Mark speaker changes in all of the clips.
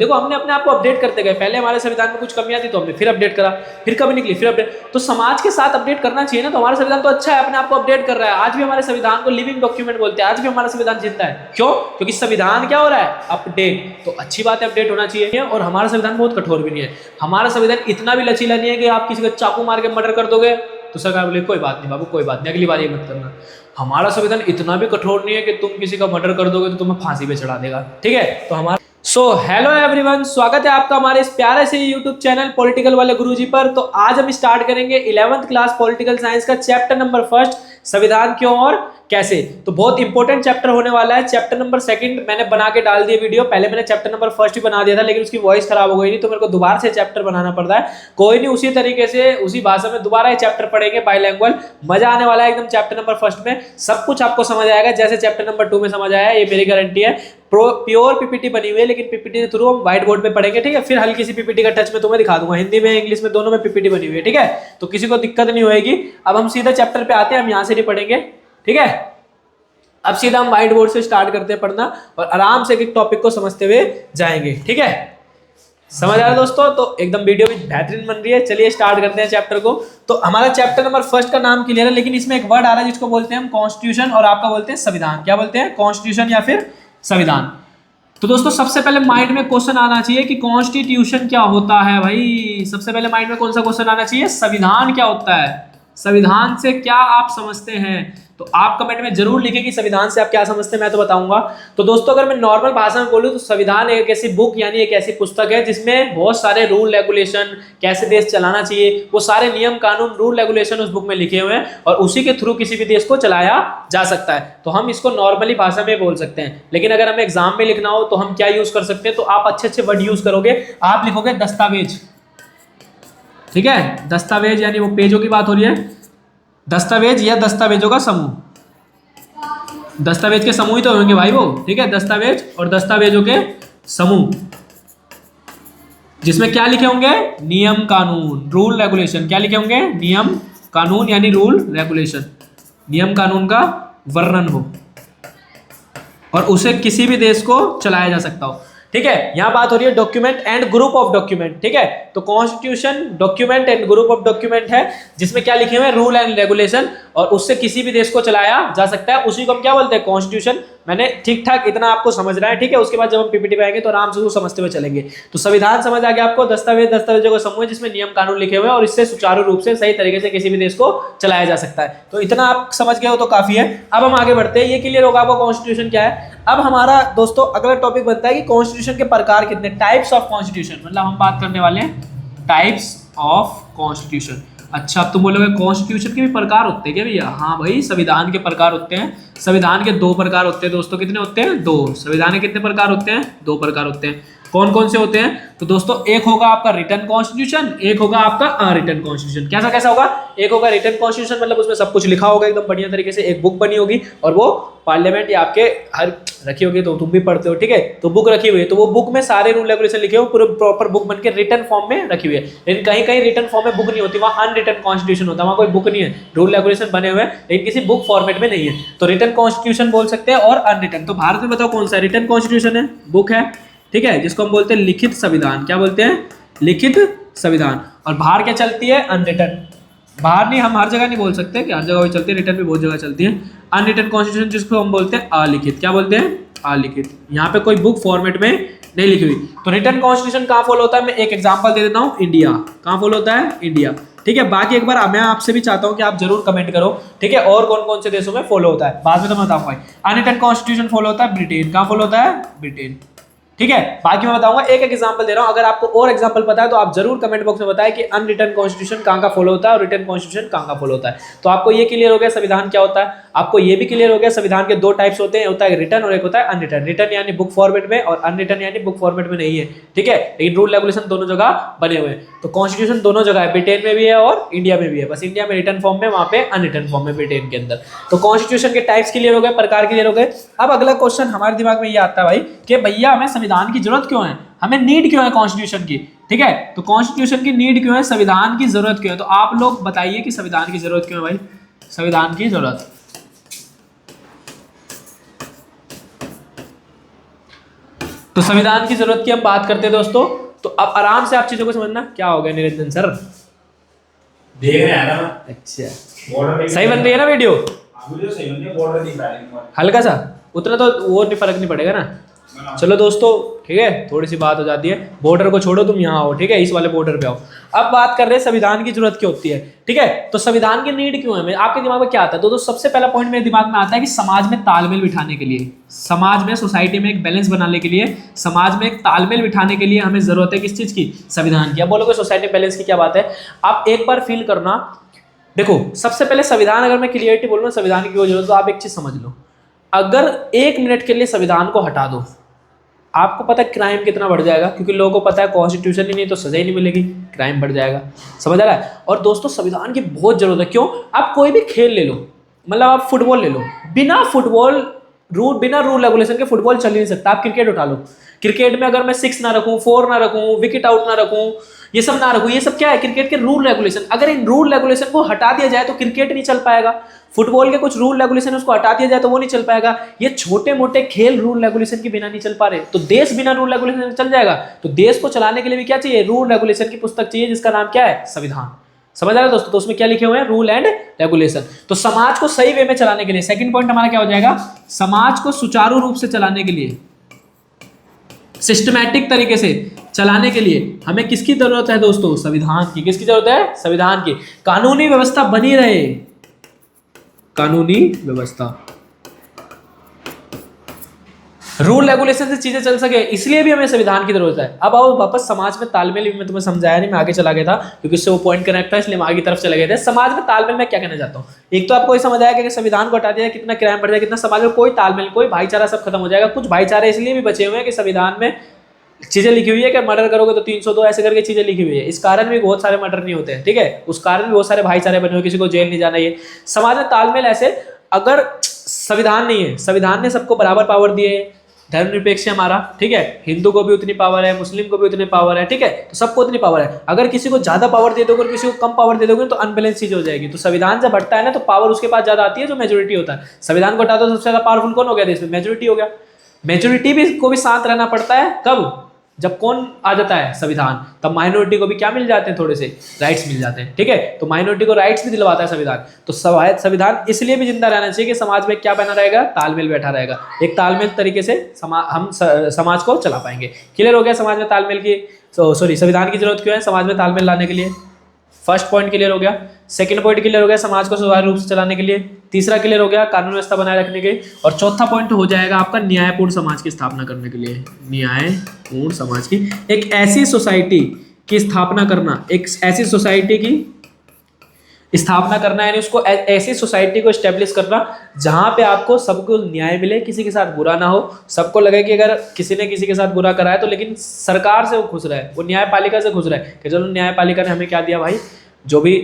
Speaker 1: देखो हमने अपने आप को अपडेट करते गए, पहले हमारे संविधान में कुछ कमियां थी तो हमने फिर अपडेट करा, फिर कमी निकली फिर अपडेट, तो समाज के साथ अपडेट करना चाहिए ना। तो हमारा संविधान तो अच्छा है, अपने आप को अपडेट कर रहा है। आज भी हमारे संविधान को लिविंग डॉक्यूमेंट बोलते हैं, आज भी हमारा संविधान जिंदा है। क्यों? क्योंकि संविधान क्या हो रहा है? अपडेट। तो अच्छी बात है, अपडेट होना चाहिए। और हमारा संविधान बहुत कठोर भी नहीं है, हमारा संविधान इतना भी लचीला नहीं है कि आप किसी को चाकू मार के मर्डर कर दोगे तो सरकार बोले कोई बात नहीं बाबू, कोई बात नहीं, अगली बार ये मत करना। हमारा संविधान इतना भी कठोर नहीं है कि तुम किसी का मर्डर कर दोगे तो तुम्हें फांसी पे चढ़ा देगा। ठीक है, तो हमारा हेलो एवरीवन, स्वागत है आपका हमारे इस प्यारे से यूट्यूब चैनल पॉलिटिकल वाले गुरुजी पर। तो आज हम स्टार्ट करेंगे 11th क्लास पॉलिटिकल साइंस का चैप्टर नंबर 1, संविधान क्यों और कैसे। तो बहुत इंपॉर्टेंट चैप्टर होने वाला है। चैप्टर नंबर 2 मैंने बना के डाल दिया वीडियो, पहले मैंने चैप्टर नंबर 1 भी बना दिया था लेकिन उसकी वॉइस खराब हो गई, नहीं तो मेरे को दोबारा से चैप्टर बनाना पड़ता है। कोई नहीं, उसी तरीके से उसी भाषा में दोबारा ये चैप्टर पढ़ेंगे बाइलैंग्वेज, मजा आने वाला है एकदम। चैप्टर नंबर 1 में सब कुछ आपको समझ आएगा जैसे चैप्टर नंबर 2 में समझ आया, ये मेरी गारंटी है। प्योर पीपीटी बनी हुई है, लेकिन पीपीटी के थ्रू हम व्हाइट बोर्ड पे पढ़ेंगे। ठीक है, फिर हल्की सी पीपीटी का टच में तुम्हें दिखा दूंगा, हिंदी में इंग्लिश में दोनों में पीपीटी बनी हुई है। ठीक है, तो किसी को दिक्कत नहीं होगी। अब हम सीधा चैप्टर पे आते हैं, हम यहाँ से नहीं पढ़ेंगे। ठीक है, अब सीधा हम व्हाइट बोर्ड से स्टार्ट करते हैं पढ़ना और आराम से एक टॉपिक को समझते हुए जाएंगे। ठीक है, समझ आ रहा है दोस्तों? तो एकदम वीडियो भी बेहतरीन बन रही है। चलिए स्टार्ट करते हैं चैप्टर को। तो हमारा चैप्टर नंबर 1 का नाम क्लियर है, लेकिन इसमें एक वर्ड आ रहा है जिसको बोलते हैं हम कॉन्स्टिट्यूशन, और आपका बोलते हैं संविधान। क्या बोलते हैं? कॉन्स्टिट्यूशन या फिर संविधान। तो दोस्तों सबसे पहले माइंड में क्वेश्चन आना चाहिए कि कॉन्स्टिट्यूशन क्या होता है। भाई सबसे पहले माइंड में कौन सा क्वेश्चन आना चाहिए? संविधान क्या होता है, संविधान से क्या आप समझते हैं। तो आप कमेंट में जरूर लिखें कि संविधान से आप क्या समझते हैं, मैं तो बताऊंगा। तो दोस्तों अगर मैं नॉर्मल भाषा में बोलूं तो संविधान एक ऐसी बुक यानी एक ऐसी पुस्तक है जिसमें बहुत सारे रूल रेगुलेशन, कैसे देश चलाना चाहिए, वो सारे नियम कानून रूल रेगुलेशन उस बुक में लिखे हुए हैं और उसी के थ्रू किसी भी देश को चलाया जा सकता है। तो हम इसको नॉर्मली भाषा में बोल सकते हैं, लेकिन अगर हमें एग्जाम में लिखना हो तो हम क्या यूज कर सकते हैं? तो आप अच्छे अच्छे वर्ड यूज करोगे, आप लिखोगे दस्तावेज। ठीक है, दस्तावेज यानी वो पेजों की बात हो रही है, दस्तावेज या दस्तावेजों का समूह। दस्तावेज के समूह ही तो होंगे भाई वो। ठीक है, दस्तावेज और दस्तावेजों के समूह, जिसमें क्या लिखे होंगे? नियम कानून, रूल रेगुलेशन। क्या लिखे होंगे? नियम कानून यानी रूल रेगुलेशन, नियम कानून का वर्णन हो और उसे किसी भी देश को चलाया जा सकता हो। ठीक है, यहां बात हो रही है document and group of document. ठीक है, तो constitution document and group of document है जिसमें क्या लिखे हुए हैं? रूल एंड रेगुलेशन, और उससे किसी भी देश को चलाया जा सकता है। उसी को हम क्या बोलते हैं? कॉन्स्टिट्यूशन। मैंने ठीक ठाक इतना आपको समझ रहा है। ठीक है, उसके बाद जब हम पीपीटी पे आएंगे तो आराम से समझते हुए चलेंगे। तो संविधान समझ आ गया आपको, दस्तावेज दस्तावेजों का समूह जिसमें नियम कानून लिखे हुए हैं और इससे सुचारू रूप से सही तरीके से किसी भी देश को चलाया जा सकता है। तो इतना आप समझ गए हो तो काफी है। अब हम आगे बढ़ते हैं, ये क्लियर होगा आपको कॉन्स्टिट्यूशन क्या है। अब हमारा दोस्तों अगला टॉपिक बनता है कि कॉन्स्टिट्यूशन के प्रकार कितने, टाइप्स ऑफ कॉन्स्टिट्यूशन। मतलब हम बात करने वाले हैं टाइप्स ऑफ कॉन्स्टिट्यूशन। अच्छा, अब तुम बोलोगे कॉन्स्टिट्यूशन के भी प्रकार होते हैं क्या भैया? हाँ भाई, संविधान के प्रकार होते हैं। संविधान के 2 प्रकार होते हैं दोस्तों। कितने होते हैं? 2। संविधान के कितने प्रकार होते हैं? 2 प्रकार होते हैं। कौन कौन से होते हैं? तो दोस्तों एक होगा आपका रिटन कॉन्स्टिट्यूशन, एक होगा आपका अनरिटन कॉन्स्टिट्यूशन। कैसा कैसा होगा? एक होगा रिटन कॉन्स्टिट्यूशन, मतलब उसमें सब कुछ लिखा होगा एकदम बढ़िया तरीके से, एक बुक बनी होगी और वो पार्लियामेंट या आपके हर रखी होगी, तो तुम भी पढ़ते हो। ठीक है, तो बुक रखी हुई है, तो वो बुक में सारे रूल रेगुलेशन लिखे हो, पूरे प्रॉपर बुक बन के रिटन फॉर्म में रखी हुई है। लेकिन कहीं कहीं रिटन फॉर्म में बुक नहीं होती, वहाँ अनरिटन कॉन्स्टिट्यूशन होता है, वहाँ कोई बुक नहीं है, रूल रेगुलेशन बने हुए हैं लेकिन किसी बुक फॉर्मेट में नहीं है। तो रिटन कॉन्स्टिट्यूशन बोल सकते हैं और अनरिटन। तो भारत में बताओ कौन सा रिटन कॉन्स्टिट्यूशन है? बुक है। ठीक है, जिसको हम बोलते हैं लिखित संविधान। क्या बोलते हैं? लिखित संविधान। और बाहर क्या चलती है? अनरिटन। बाहर नहीं, हम हर जगह नहीं बोल सकते कि हर जगह भी चलती है, रिटन भी बहुत जगह चलती है। अनरिटन कॉन्स्टिट्यूशन जिसको हम बोलते हैं अलिखित। क्या बोलते हैं? अलिखित। यहाँ पे कोई बुक फॉर्मेट में नहीं लिखी हुई। तो रिटन कॉन्स्टिट्यूशन कहाँ फॉलो होता है? मैं एक एग्जांपल दे देता हूँ, इंडिया। कहाँ फॉलो होता है? इंडिया। ठीक है, बाकी एक बार मैं आपसे भी चाहता हूँ कि आप जरूर कमेंट करो। ठीक है, और कौन कौन से देशों में फॉलो होता है, बाद में तो मैं बताऊंगा। अनरिटन कॉन्स्टिट्यूशन फॉलो होता है ब्रिटेन। कहाँ फॉलो होता है? ब्रिटेन। ठीक है, बाकी मैं बताऊंगा, एक एक एग्जांपल दे रहा हूं। अगर आपको और एग्जांपल पता है तो आप जरूर कमेंट बॉक्स में बताएं कि अनरिटन कॉन्स्टिट्यूशन कहां का फॉलो होता है और रिटन कॉन्स्टिट्यूशन कहां का फॉलो होता है। तो आपको ये क्लियर हो गया संविधान क्या होता है, आपको ये भी क्लियर हो गया संविधान के 2 टाइप्स होते हैं, होता है रिटन और एक होता है अनरिटन। रिटन यानी बुक फॉर्मेट में और अनरिटन यानी बुक फॉर्मेट में नहीं है। ठीक है, लेकिन रूल रेगुलेशन दोनों जगह बने हुए हैं। तो कॉन्स्टिट्यूशन दोनों जगह है, ब्रिटेन में भी है और इंडिया में भी है। बस इंडिया में रिटन फॉर्म में, वहां पे अनरिटन फॉर्म में ब्रिटेन के अंदर। तो कॉन्स्टिट्यूशन के टाइप्स क्लियर हो गए, प्रकार क्लियर हो गए। अब अगला क्वेश्चन हमारे दिमाग में ये आता है भाई कि भैया हमें संविधान की जरूरत क्यों है, हमें नीड क्यों है कॉन्स्टिट्यूशन की। ठीक है, तो कॉन्स्टिट्यूशन की नीड क्यों है, संविधान की जरूरत क्यों है। तो आप लोग बताइए कि संविधान की जरूरत क्यों है भाई, संविधान की जरूरत। तो संविधान की जरूरत की हम बात करते हैं दोस्तों। तो अब आराम से आप चीजों को समझना। क्या हो गया निरंजन सर?
Speaker 2: देख रहे हैं ना?
Speaker 1: अच्छा,
Speaker 2: बॉर्डर
Speaker 1: सही बन रही है ना वीडियो?
Speaker 2: वीडियो सही बन रही है, बॉर्डर दिख रहा है
Speaker 1: हल्का सा, उतना तो वो नहीं, फर्क नहीं पड़ेगा ना। चलो दोस्तों, ठीक है, थोड़ी सी बात हो जाती है। बॉर्डर को छोड़ो, तुम यहाँ आओ, ठीक है, इस वाले बॉर्डर पे आओ। अब बात कर रहे हैं संविधान की जरूरत क्यों होती है, ठीक है। तो संविधान की नीड क्यों है, आपके दिमाग में क्या आता है? तो सबसे पहला पॉइंट मेरे दिमाग में आता है कि समाज में तालमेल बिठाने के लिए, समाज में, सोसाइटी में एक बैलेंस बनाने के लिए, समाज में एक तालमेल बिठाने के लिए हमें जरूरत है किस चीज की? संविधान की। अब बोलोगे सोसाइटी बैलेंस की क्या बात है? आप एक बार फील करना। देखो, सबसे पहले संविधान, अगर मैं क्लियरिटी बोलूँ संविधान की जरूरत, तो आप एक चीज समझ लो। अगर 1 मिनट के लिए संविधान को हटा दो, आपको पता है क्राइम कितना बढ़ जाएगा, क्योंकि लोगों को पता है कॉन्स्टिट्यूशन ही नहीं तो सजा ही नहीं मिलेगी, क्राइम बढ़ जाएगा। समझ आ रहा है? और दोस्तों संविधान की बहुत जरूरत है। क्यों? आप कोई भी खेल ले लो, मतलब आप फुटबॉल ले लो, बिना रूल रेगुलेशन के फुटबॉल चल ही नहीं सकता। आप क्रिकेट उठा लो, क्रिकेट में अगर मैं 6 ना रखूं, 4 ना रखूं, विकेट आउट ना रखूं, ये सब ना रखूं, ये सब क्या है? क्रिकेट के रूल रेगुलेशन। अगर इन रूल रेगुलेशन को हटा दिया जाए तो क्रिकेट नहीं चल पाएगा। फुटबॉल के कुछ रूल रेगुलेशन उसको हटा दिया जाए तो वो नहीं चल पाएगा। ये छोटे मोटे खेल रूल रेगुलेशन के बिना नहीं चल पा रहे। तो देश बिना रूल रेगुलेशन चल जाएगा। तो देश को चलाने के लिए भी क्या चाहिए? रूल रेगुलेशन की पुस्तक चाहिए, जिसका नाम क्या है? संविधान। समझ आ रहा है दोस्तों? तो उसमें क्या लिखे हुए हैं? Rule and regulation. तो समाज को सही वे में चलाने के लिए, सेकंड पॉइंट हमारा क्या हो जाएगा? समाज को सुचारू रूप से चलाने के लिए, सिस्टमैटिक तरीके से चलाने के लिए हमें किसकी जरूरत है दोस्तों? संविधान की। किसकी जरूरत है? संविधान की। कानूनी व्यवस्था बनी रहे, कानूनी व्यवस्था, रूल रेगुलेशन से चीजें चल सके, इसलिए भी हमें संविधान की जरूरत है। अब आओ वापस समाज में तालमेल। मैं तुम्हें समझाया नहीं, मैं आगे चला गया था क्योंकि उससे वो पॉइंट कनेक्ट था, इसलिए मैं आगे की तरफ चले गए थे। समाज में तालमेल में क्या कहना चाहता हूँ? एक तो आपको ये समझ आया कि संविधान को हटा दिया कितना क्राइम बढ़ जाएगा, कितना समाज में कोई तालमेल, कोई भाईचारा सब खत्म हो जाएगा। कुछ भाईचारे इसलिए भी बचे हुए हैं कि संविधान में चीजें लिखी हुई है कि मर्डर करोगे तो 302 ऐसे करके चीजें लिखी हुई है। इस कारण भी बहुत सारे मर्डर नहीं होते हैं, ठीक है। उस कारण भी बहुत सारे भाईचारे बने हुए, किसी को जेल नहीं जाना। ये समाज में तालमेल ऐसे, अगर संविधान नहीं है, संविधान ने सबको बराबर पावर दिए, धर्मनिरपेक्ष है हमारा, ठीक है, हिंदू को भी उतनी पावर है, मुस्लिम को भी उतनी पावर है, ठीक है, तो सबको उतनी पावर है। अगर किसी को ज्यादा पावर दे दोगे और किसी को कम पावर दे दोगे तो अनबैलेंस चीज हो जाएगी। तो संविधान जब हटता है ना तो पावर उसके पास ज्यादा आती है, जो मेजोरिटी होता है। संविधान को हटा दो, सबसे ज्यादा पावरफुल कौन हो गया देश में? मेजोरिटी हो गया। मेजोरिटी भी को भी शांत रहना पड़ता है। कब? जब कौन आ जाता है? संविधान। तब माइनॉरिटी को भी क्या मिल जाते हैं? थोड़े से राइट्स मिल जाते हैं, ठीक है। तो माइनॉरिटी को राइट्स भी दिलवाता है संविधान। तो संविधान इसलिए भी जिंदा रहना चाहिए कि समाज में क्या बना रहेगा? तालमेल बैठा रहेगा। एक तालमेल तरीके से हम समाज को चला पाएंगे। क्लियर हो गया समाज में तालमेल की, सॉरी, संविधान की जरूरत क्यों है समाज में तालमेल लाने के लिए? फर्स्ट पॉइंट क्लियर हो गया। सेकंड पॉइंट क्लियर हो गया, समाज को सुचारू रूप से चलाने के लिए। तीसरा क्लियर हो गया, कानून व्यवस्था बनाए रखने के। और चौथा पॉइंट हो जाएगा आपका न्यायपूर्ण समाज की स्थापना करने के लिए। न्यायपूर्ण समाज की, एक ऐसी सोसाइटी की स्थापना करना, एक ऐसी सोसाइटी की स्थापना करना, यानी उसको ऐसी सोसाइटी को एस्टेब्लिश करना जहां पे आपको सबको न्याय मिले, किसी के साथ बुरा ना हो। सबको लगे कि अगर किसी ने किसी के साथ बुरा करा है तो लेकिन सरकार से वो खुश रहे, वो न्यायपालिका से खुश रहे कि चलो न्यायपालिका ने हमें क्या दिया भाई, जो भी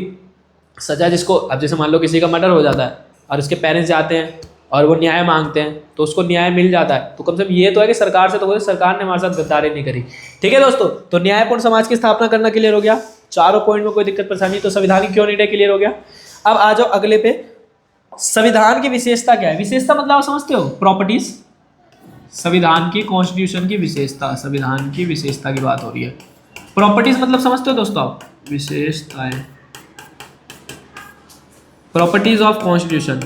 Speaker 1: सजा जिसको, अब जैसे मान लो किसी का मर्डर हो जाता है और उसके पेरेंट्स जाते हैं और वो न्याय मांगते हैं तो उसको न्याय मिल जाता है। तो कम से कम ये तो है कि सरकार से तो सरकार ने हमारे साथ गद्दारी नहीं करी, ठीक है दोस्तों। तो न्यायपूर्ण समाज की स्थापना करना क्लियर हो गया। चारों पॉइंट में कोई दिक्कत परेशानी, तो संविधान क्यों नहीं क्लियर हो गया। अब आ जाओ अगले पे, संविधान की विशेषता क्या है? विशेषता मतलब आप समझते हो? प्रॉपर्टीज। संविधान की, कॉन्स्टिट्यूशन की विशेषता, संविधान की विशेषता की बात हो रही है। प्रॉपर्टीज मतलब समझते हो दोस्तों आप? विशेषताएं, properties of constitution,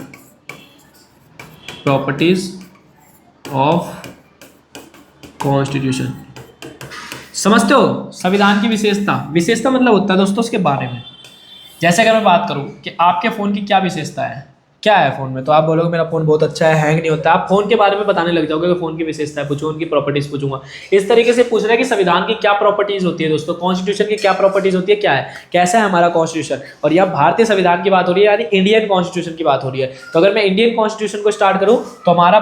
Speaker 1: properties of constitution समझते हो? संविधान की विशेषता, विशेषता मतलब होता है दोस्तों उसके बारे में। जैसे अगर मैं बात करूं कि आपके फोन की क्या विशेषता है, क्या है फोन में, तो आप बोलोगे मेरा फोन बहुत अच्छा है, हैंग नहीं होता। आप फोन के बारे में बताने लग जाओगे कि फोन की विशेषता है, पूछूंगा उनकी प्रॉपर्टीज पूछूंगा। इस तरीके से पूछ रहा है कि संविधान की क्या प्रॉपर्टीज होती है दोस्तों, कॉन्स्टिट्यूशन की क्या प्रॉपर्टीज होती है, क्या है, कैसा है हमारा कॉन्स्टिट्यूशन। और यहाँ भारतीय संविधान की बात हो रही है, यानी इंडियन कॉन्स्टिट्यूशन की बात हो रही है। तो अगर मैं इंडियन कॉन्स्टिट्यूशन को स्टार्ट करूँ तो हमारा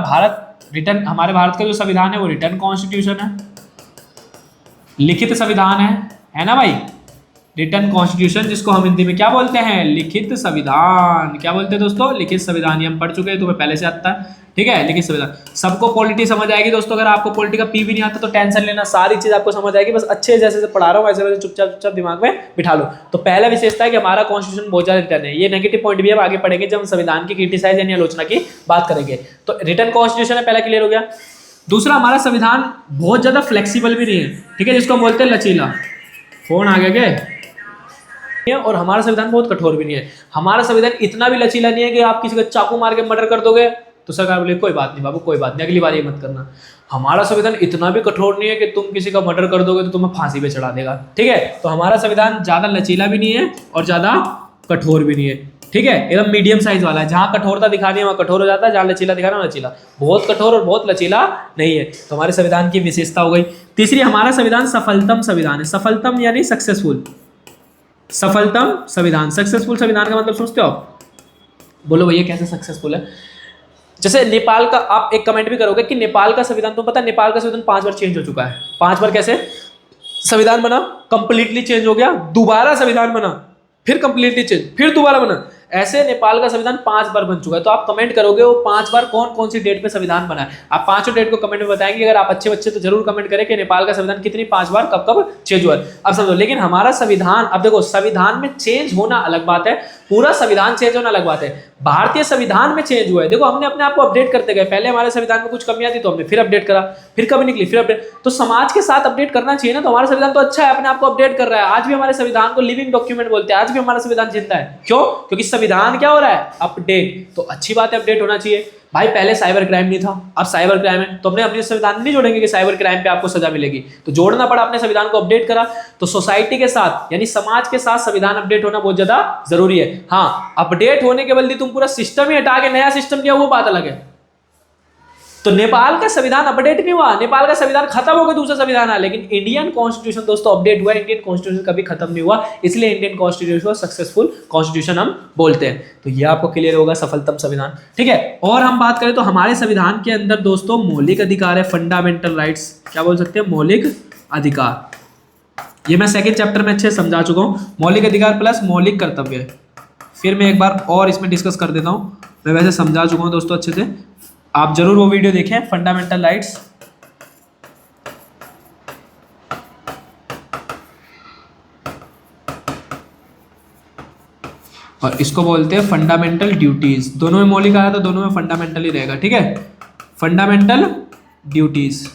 Speaker 1: हमारे भारत का जो संविधान है वो रिटर्न कॉन्स्टिट्यूशन है, लिखित संविधान है ना भाई। रिटन कॉन्स्टिट्यूशन, जिसको हम हिंदी में क्या बोलते हैं? लिखित संविधान। क्या बोलते हैं दोस्तों? लिखित संविधान। ये हम पढ़ चुके हैं, तुम्हें पहले से आता है, ठीक है। लिखित संविधान सबको पॉलिटी समझ आएगी दोस्तों। अगर आपको पॉलिटी का पी भी नहीं आता तो टेंशन लेना, सारी चीज आपको समझ आएगी। बस अच्छे जैसे पढ़ा रहा हूँ वैसे वैसे चुपचाप दिमाग में बिठा लो। तो पहला विशेषता है कि हमारा कॉन्स्टिट्यूशन बहुत ज्यादा रिटर्न है। ये नेगेटिव पॉइंट भी हम आगे पढ़ेंगे जब हम संविधान की क्रिटिसाइज यानी आलोचना की बात करेंगे। तो रिटर्न कॉन्स्टिट्यूशन है, पहला क्लियर हो गया। दूसरा, हमारा संविधान बहुत ज्यादा फ्लेक्सिबल भी नहीं है, ठीक है, जिसको हम बोलते हैं लचीला। फोन आ गया क्या? और हमारा संविधान बहुत कठोर भी नहीं है। हमारा संविधान इतना भी लचीला नहीं है कि आप किसी को चाकू मार के मर्डर कर दोगे तो सरकार बोले कोई बात नहीं बाबू, कोई बात नहीं, अगली बार ये मत करना। हमारा संविधान इतना भी कठोर नहीं है कि तुम किसी का मर्डर कर दोगे तो तुम्हें फांसी पे चढ़ा देगा, ठीक है। तो हमारा संविधान ज्यादा लचीला भी नहीं है और ज्यादा कठोर भी नहीं है, ठीक है, एकदम मीडियम साइज वाला है। जहां कठोरता दिखानी है वहां कठोर हो जाता है, जहां लचीला दिखाना है लचीला। बहुत कठोर और बहुत लचीला नहीं है। तो हमारे संविधान की विशेषता हो गई। तीसरी, हमारा संविधान सफलतम संविधान है। सफलतम यानी सक्सेसफुल, सफलतम संविधान। सक्सेसफुल संविधान का मतलब सोचते हो आप? बोलो भैया कैसे सक्सेसफुल है? जैसे नेपाल का, आप एक कमेंट भी करोगे कि नेपाल का संविधान, तुम पता है नेपाल का संविधान 5 बार चेंज हो चुका है। 5 बार कैसे संविधान बना, कंप्लीटली चेंज हो गया, दोबारा संविधान बना, फिर कंप्लीटली चेंज, फिर दोबारा बना। ऐसे नेपाल का संविधान 5 बार बन चुका है। तो आप कमेंट करोगे वो 5 बार कौन कौन सी डेट पे संविधान बना है। आप 5 डेट को कमेंट में बताएंगे। अगर आप अच्छे बच्चे तो जरूर कमेंट करें कि नेपाल का संविधान कितनी 5 बार कब कब चेंज हुआ है। अब समझो, लेकिन हमारा संविधान, अब देखो, संविधान में चेंज होना अलग बात है, पूरा संविधान चेंज होना अलग बात है। भारतीय संविधान में चेंज हुआ है। देखो, हमने अपने आप को अपडेट करते गए। पहले हमारे संविधान में कुछ कमियां थी तो हमने फिर अपडेट करा, फिर कभी निकली, फिर अपडेट। तो समाज के साथ अपडेट करना चाहिए ना। तो हमारा संविधान तो अच्छा है, अपने आप को अपडेट कर रहा है। आज भी हमारे संविधान को लिविंग डॉक्यूमेंट बोलते हैं। आज भी हमारा संविधान जिंदा है। क्यों? क्योंकि संविधान क्या हो रहा है, अपडेट। तो अच्छी बात है, अपडेट होना चाहिए। भाई पहले साइबर क्राइम नहीं था, अब साइबर क्राइम है, तो हमने अपने संविधान नहीं जोड़ेंगे कि साइबर क्राइम पे आपको सजा मिलेगी। तो जोड़ना पड़ा, अपने संविधान को अपडेट करा। तो सोसाइटी के साथ यानी समाज के साथ संविधान अपडेट होना बहुत ज्यादा जरूरी है। हाँ, अपडेट होने के बदले तुम पूरा सिस्टम ही हटा के नया सिस्टम दिया, वो बात अलग है। तो नेपाल का संविधान अपडेट नहीं हुआ, नेपाल का संविधान खत्म हो गया, दूसरा संविधान आया। लेकिन इंडियन कॉन्स्टिट्यूशन दोस्तों अपडेट हुआ। इंडियन कॉन्स्टिट्यूशन कभी खत्म नहीं हुआ, इसलिए इंडियन कॉन्स्टिट्यूशन को सक्सेसफुल कॉन्स्टिट्यूशन हम बोलते हैं। तो ये आपको क्लियर होगा, सफलतम संविधान, ठीक है। और हम बात करें तो हमारे संविधान के अंदर दोस्तों मौलिक अधिकार है, फंडामेंटल राइट्स। क्या बोल सकते हैं? मौलिक अधिकार। ये मैं सेकेंड चैप्टर में अच्छे समझा चुका हूँ। मौलिक अधिकार प्लस मौलिक कर्तव्य। फिर मैं एक बार और इसमें डिस्कस कर देता हूँ। मैं वैसे समझा चुका हूँ दोस्तों अच्छे से, आप जरूर वो वीडियो देखें, फंडामेंटल राइट्स। और इसको बोलते हैं फंडामेंटल ड्यूटीज। दोनों में मौलिक आया तो दोनों में फंडामेंटल ही रहेगा, ठीक है। Fundamental duties.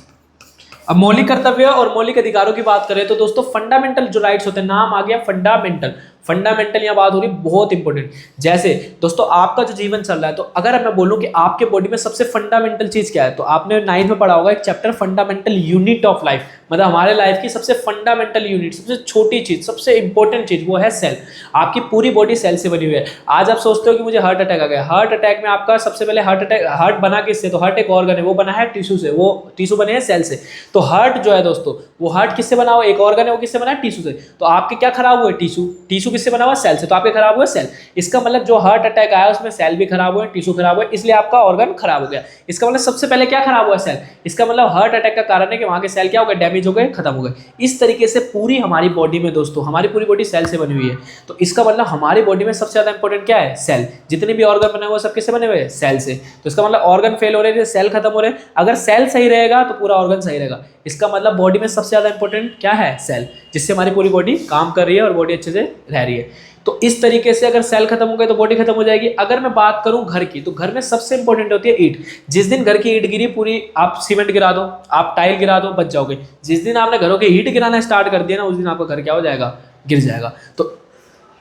Speaker 1: अब मौलिक कर्तव्य और मौलिक अधिकारों की बात करें तो दोस्तों फंडामेंटल जो राइट्स होते हैं, नाम आ गया फंडामेंटल। फंडामेंटल यहाँ बात हो रही बहुत इंपॉर्टेंट। जैसे दोस्तों आपका जो जीवन चल रहा है, तो अगर मैं बोलूं कि आपके बॉडी में सबसे फंडामेंटल चीज क्या है, तो आपने 9th में पढ़ा होगा एक chapter fundamental unit of life. मतलब हमारे लाइफ की सबसे फंडामेंटल यूनिट, सबसे छोटी चीज, सबसे इंपॉर्टेंट चीज वो है सेल। आपकी पूरी बॉडी सेल से बनी हुई है। आज आप सोचते हो कि मुझे हार्ट अटैक आ गया, हार्ट अटैक में आपका सबसे पहले हार्ट बना किससे? तो हार्ट एक ऑर्गन है, वो बना है टिश्यू से, वो टिश्यू बने हैं सेल से। तो हार्ट जो है दोस्तों, वो हार्ट किससे बना हुआ? एक ऑर्गन है, वो किससे बना है? टिश्यू से। तो आपके क्या खराब हुए? टिश्यू। टिश्यू किससे बना हुआ? सेल से। तो आपके खराब हुए सेल। इसका मतलब जो हार्ट अटैक आया उसमें सेल भी खराब हुए, टिश्यू खराब हुए, इसलिए आपका ऑर्गन खराब हो गया। इसका मतलब सबसे पहले क्या खराब हुआ? सेल। इसका मतलब हार्ट अटैक का कारण है कि वहां के सेल क्या हो गए? डैमेज हो गए, खत्म हो गए। इस तरीके से पूरी हमारी बॉडी में दोस्तों, हमारी पूरी बॉडी सेल से बनी हुई है। तो इसका मतलब हमारी बॉडी में सबसे ज्यादा इंपॉर्टेंट क्या है? सेल। जितने भी ऑर्गन बने हुए सब किससे बने हुए हैं? सेल से। तो इसका मतलब ऑर्गन फेल हो रहे हैं, सेल खत्म हो रहे हैं। अगर सेल सही रहेगा तो पूरा ऑर्गन सही रहेगा। इसका मतलब बॉडी में सबसे ज्यादा इंपॉर्टेंट क्या है? सेल, जिससे हमारी पूरी बॉडी काम कर रही है और बॉडी अच्छे से रह रही है। तो इस तरीके से अगर सेल खत्म हो गए तो बॉडी खत्म हो जाएगी। अगर मैं बात करूं घर की, तो घर में सबसे इंपॉर्टेंट होती है ईंट। जिस दिन घर की ईंट गिरी, पूरी आप सीमेंट गिरा दो, आप टाइल गिरा दो, बच जाओगे। जिस दिन आपने घरों के ईंट गिराना स्टार्ट कर दिया ना, उस दिन आपका घर क्या हो जाएगा? गिर जाएगा। तो